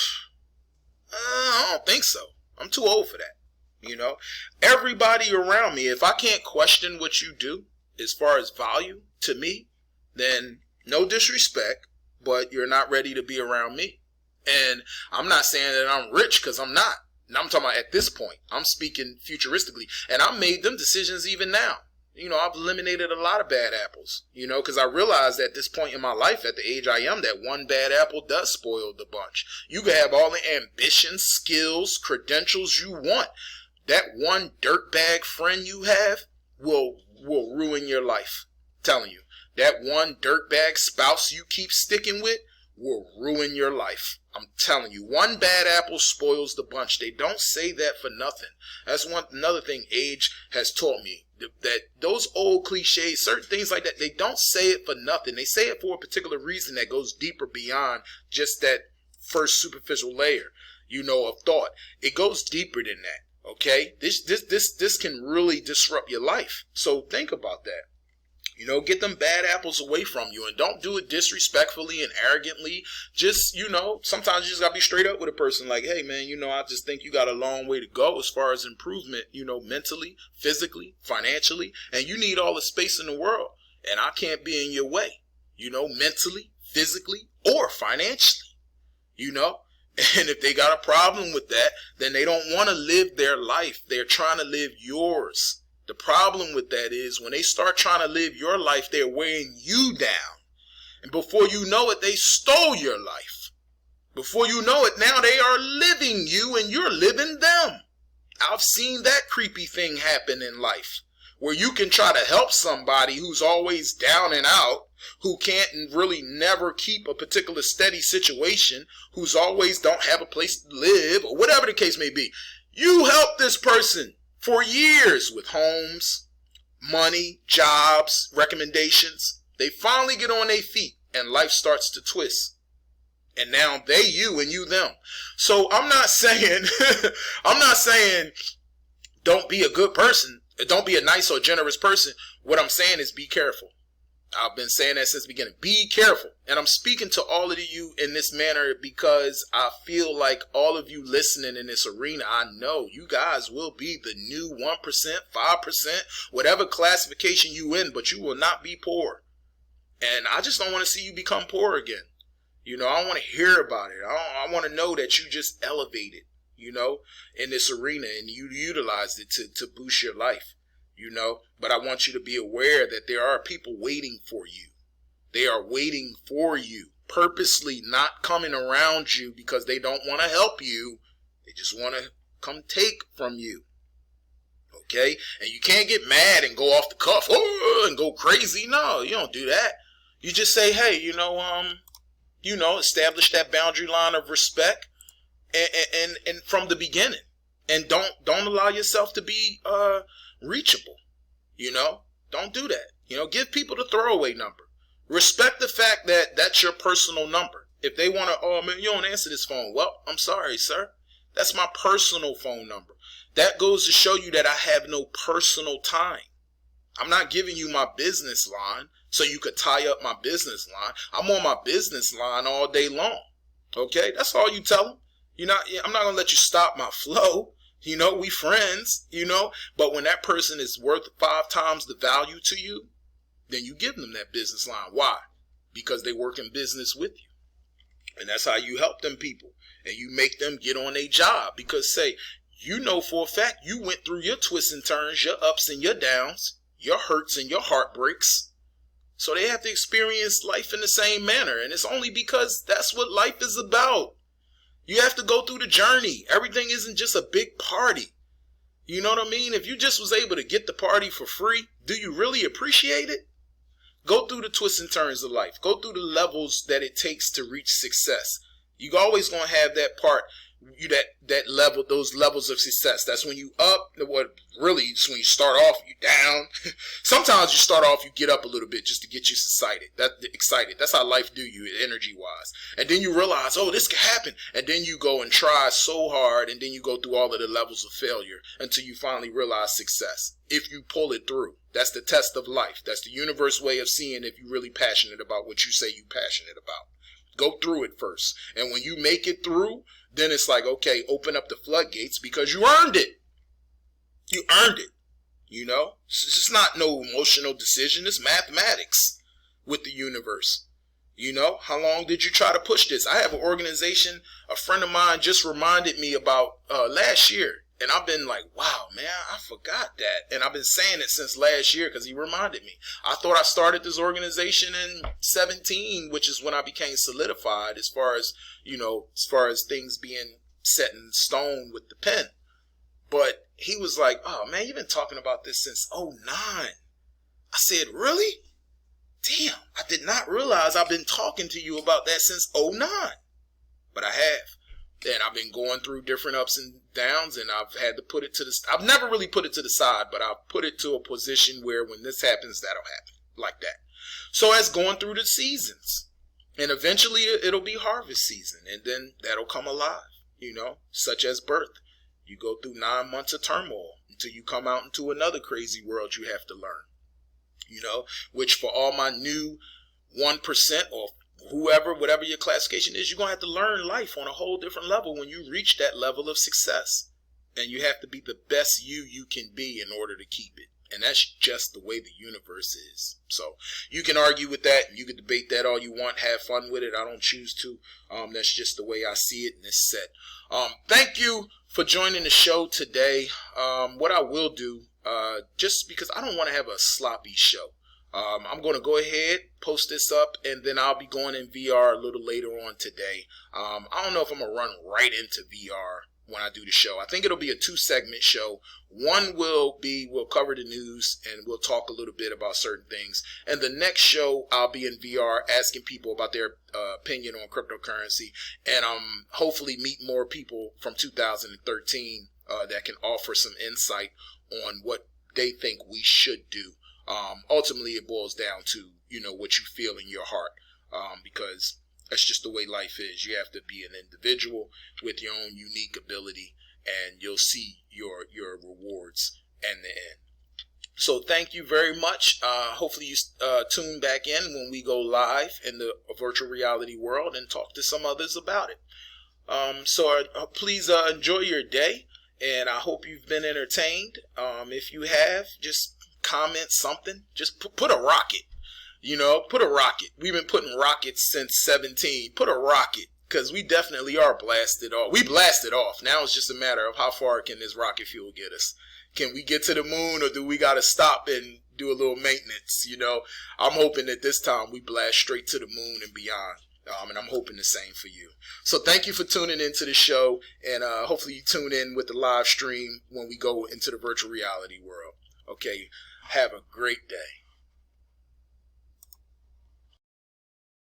don't think so. I'm too old for that. Everybody around me, if I can't question what you do as far as value to me, then no disrespect, but you're not ready to be around me. And I'm not saying that I'm rich, because I'm not. And I'm talking about at this point. I'm speaking futuristically. And I made them decisions even now. I've eliminated a lot of bad apples, because I realized at this point in my life, at the age I am, that one bad apple does spoil the bunch. You can have all the ambition, skills, credentials you want. That one dirtbag friend you have will ruin your life. I'm telling you. That one dirtbag spouse you keep sticking with will ruin your life. I'm telling you, one bad apple spoils the bunch. They don't say that for nothing. That's another thing age has taught me. That those old cliches, certain things like that, they don't say it for nothing. They say it for a particular reason that goes deeper beyond just that first superficial layer, of thought. It goes deeper than that. Okay? This can really disrupt your life. So think about that. Get them bad apples away from you, and don't do it disrespectfully and arrogantly. Just, sometimes you just gotta be straight up with a person like, hey man, I just think you got a long way to go as far as improvement, mentally, physically, financially, and you need all the space in the world, and I can't be in your way, mentally, physically, or financially, And if they got a problem with that, then they don't want to live their life. They're trying to live yours. The problem with that is when they start trying to live your life, they're weighing you down. And before you know it, they stole your life. Before you know it, now they are living you and you're living them. I've seen that creepy thing happen in life, where you can try to help somebody who's always down and out, who can't really never keep a particular steady situation, who's always don't have a place to live, or whatever the case may be. You help this person for years with homes, money, jobs, recommendations. They finally get on their feet and life starts to twist. And now they you and you them. So I'm not saying don't be a good person. Don't be a nice or generous person. What I'm saying is be careful. I've been saying that since the beginning. Be careful. And I'm speaking to all of you in this manner because I feel like all of you listening in this arena, I know you guys will be the new 1%, 5%, whatever classification you in, but you will not be poor. And I just don't want to see you become poor again. I don't want to hear about it. I want to know that you just elevated, in this arena and you utilized it to boost your life. But I want you to be aware that there are people waiting for you. They are waiting for you, purposely not coming around you because they don't want to help you. They just want to come take from you. Okay? And you can't get mad and go off the cuff and go crazy. No, you don't do that. You just say, hey, establish that boundary line of respect and from the beginning. And don't allow yourself to be reachable. Don't do that. Give people the throwaway number. Respect the fact that that's your personal number. If they want to, oh man, you don't answer this phone. Well, I'm sorry, sir. That's my personal phone number. That goes to show you that I have no personal time. I'm not giving you my business line so you could tie up my business line. I'm on my business line all day long. Okay? That's all you tell them. I'm not going to let you stop my flow. We friends, but when that person is worth 5 times the value to you, then you give them that business line. Why? Because they work in business with you. And that's how you help them people. And you make them get on their job. Because for a fact, you went through your twists and turns, your ups and your downs, your hurts and your heartbreaks. So they have to experience life in the same manner. And it's only because that's what life is about. You have to go through the journey. Everything isn't just a big party. You know what I mean? If you just was able to get the party for free, do you really appreciate it? Go through the twists and turns of life. Go through the levels that it takes to reach success. You're always going to have that part, that level, those levels of success. That's when you up. What really is when you start off, you down. Sometimes you start off, you get up a little bit just to get you excited. That's how life do you, energy wise. And then you realize, oh, this could happen. And then you go and try so hard, and then you go through all of the levels of failure until you finally realize success. If you pull it through, that's the test of life. That's the universe way of seeing if you're really passionate about what you say you're passionate about. Go through it first. And when you make it through, then it's like, okay, open up the floodgates because you earned it. You earned it. It's just not no emotional decision. It's mathematics with the universe. How long did you try to push this? I have an organization, a friend of mine just reminded me about last year. And I've been like, wow, man, I forgot that. And I've been saying it since last year because he reminded me. I thought I started this organization in 2017, which is when I became solidified as far as things being set in stone with the pen. But he was like, oh, man, you've been talking about this since 2009. I said, really? Damn, I did not realize I've been talking to you about that since 2009. But I have. And I've been going through different ups and downs, and I've had to put it to I've never really put it to the side, but I've put it to a position where when this happens, that'll happen, like that. So as going through the seasons, and eventually it'll be harvest season, and then that'll come alive, such as birth. You go through 9 months of turmoil until you come out into another crazy world you have to learn, which for all my new 1% or whatever your classification is, you're going to have to learn life on a whole different level when you reach that level of success. And you have to be the best you can be in order to keep it. And that's just the way the universe is. So you can argue with that and you can debate that all you want. Have fun with it. I don't choose to. That's just the way I see it and it's set. Thank you for joining the show today. What I will do, just because I don't want to have a sloppy show, I'm going to go ahead, post this up, and then I'll be going in VR a little later on today. I don't know if I'm going to run right into VR when I do the show. I think it'll be a 2-segment show. One we'll cover the news, and we'll talk a little bit about certain things. And the next show, I'll be in VR asking people about their opinion on cryptocurrency, and hopefully meet more people from 2013 that can offer some insight on what they think we should do. Ultimately, it boils down to, what you feel in your heart, because that's just the way life is. You have to be an individual with your own unique ability, and you'll see your rewards in the end. So thank you very much. Hopefully you tune back in when we go live in the virtual reality world and talk to some others about it. So please enjoy your day, and I hope you've been entertained. If you have, just comment something. Just put a rocket. Put a rocket. We've been putting rockets since 2017. Put a rocket, because we definitely are blasted off. We blasted off. Now it's just a matter of how far can this rocket fuel get us. Can we get to the moon, or do we got to stop and do a little maintenance? I'm hoping that this time we blast straight to the moon and beyond. And I'm hoping the same for you. So thank you for tuning into the show, and hopefully you tune in with the live stream when we go into the virtual reality world. Okay, have a great day.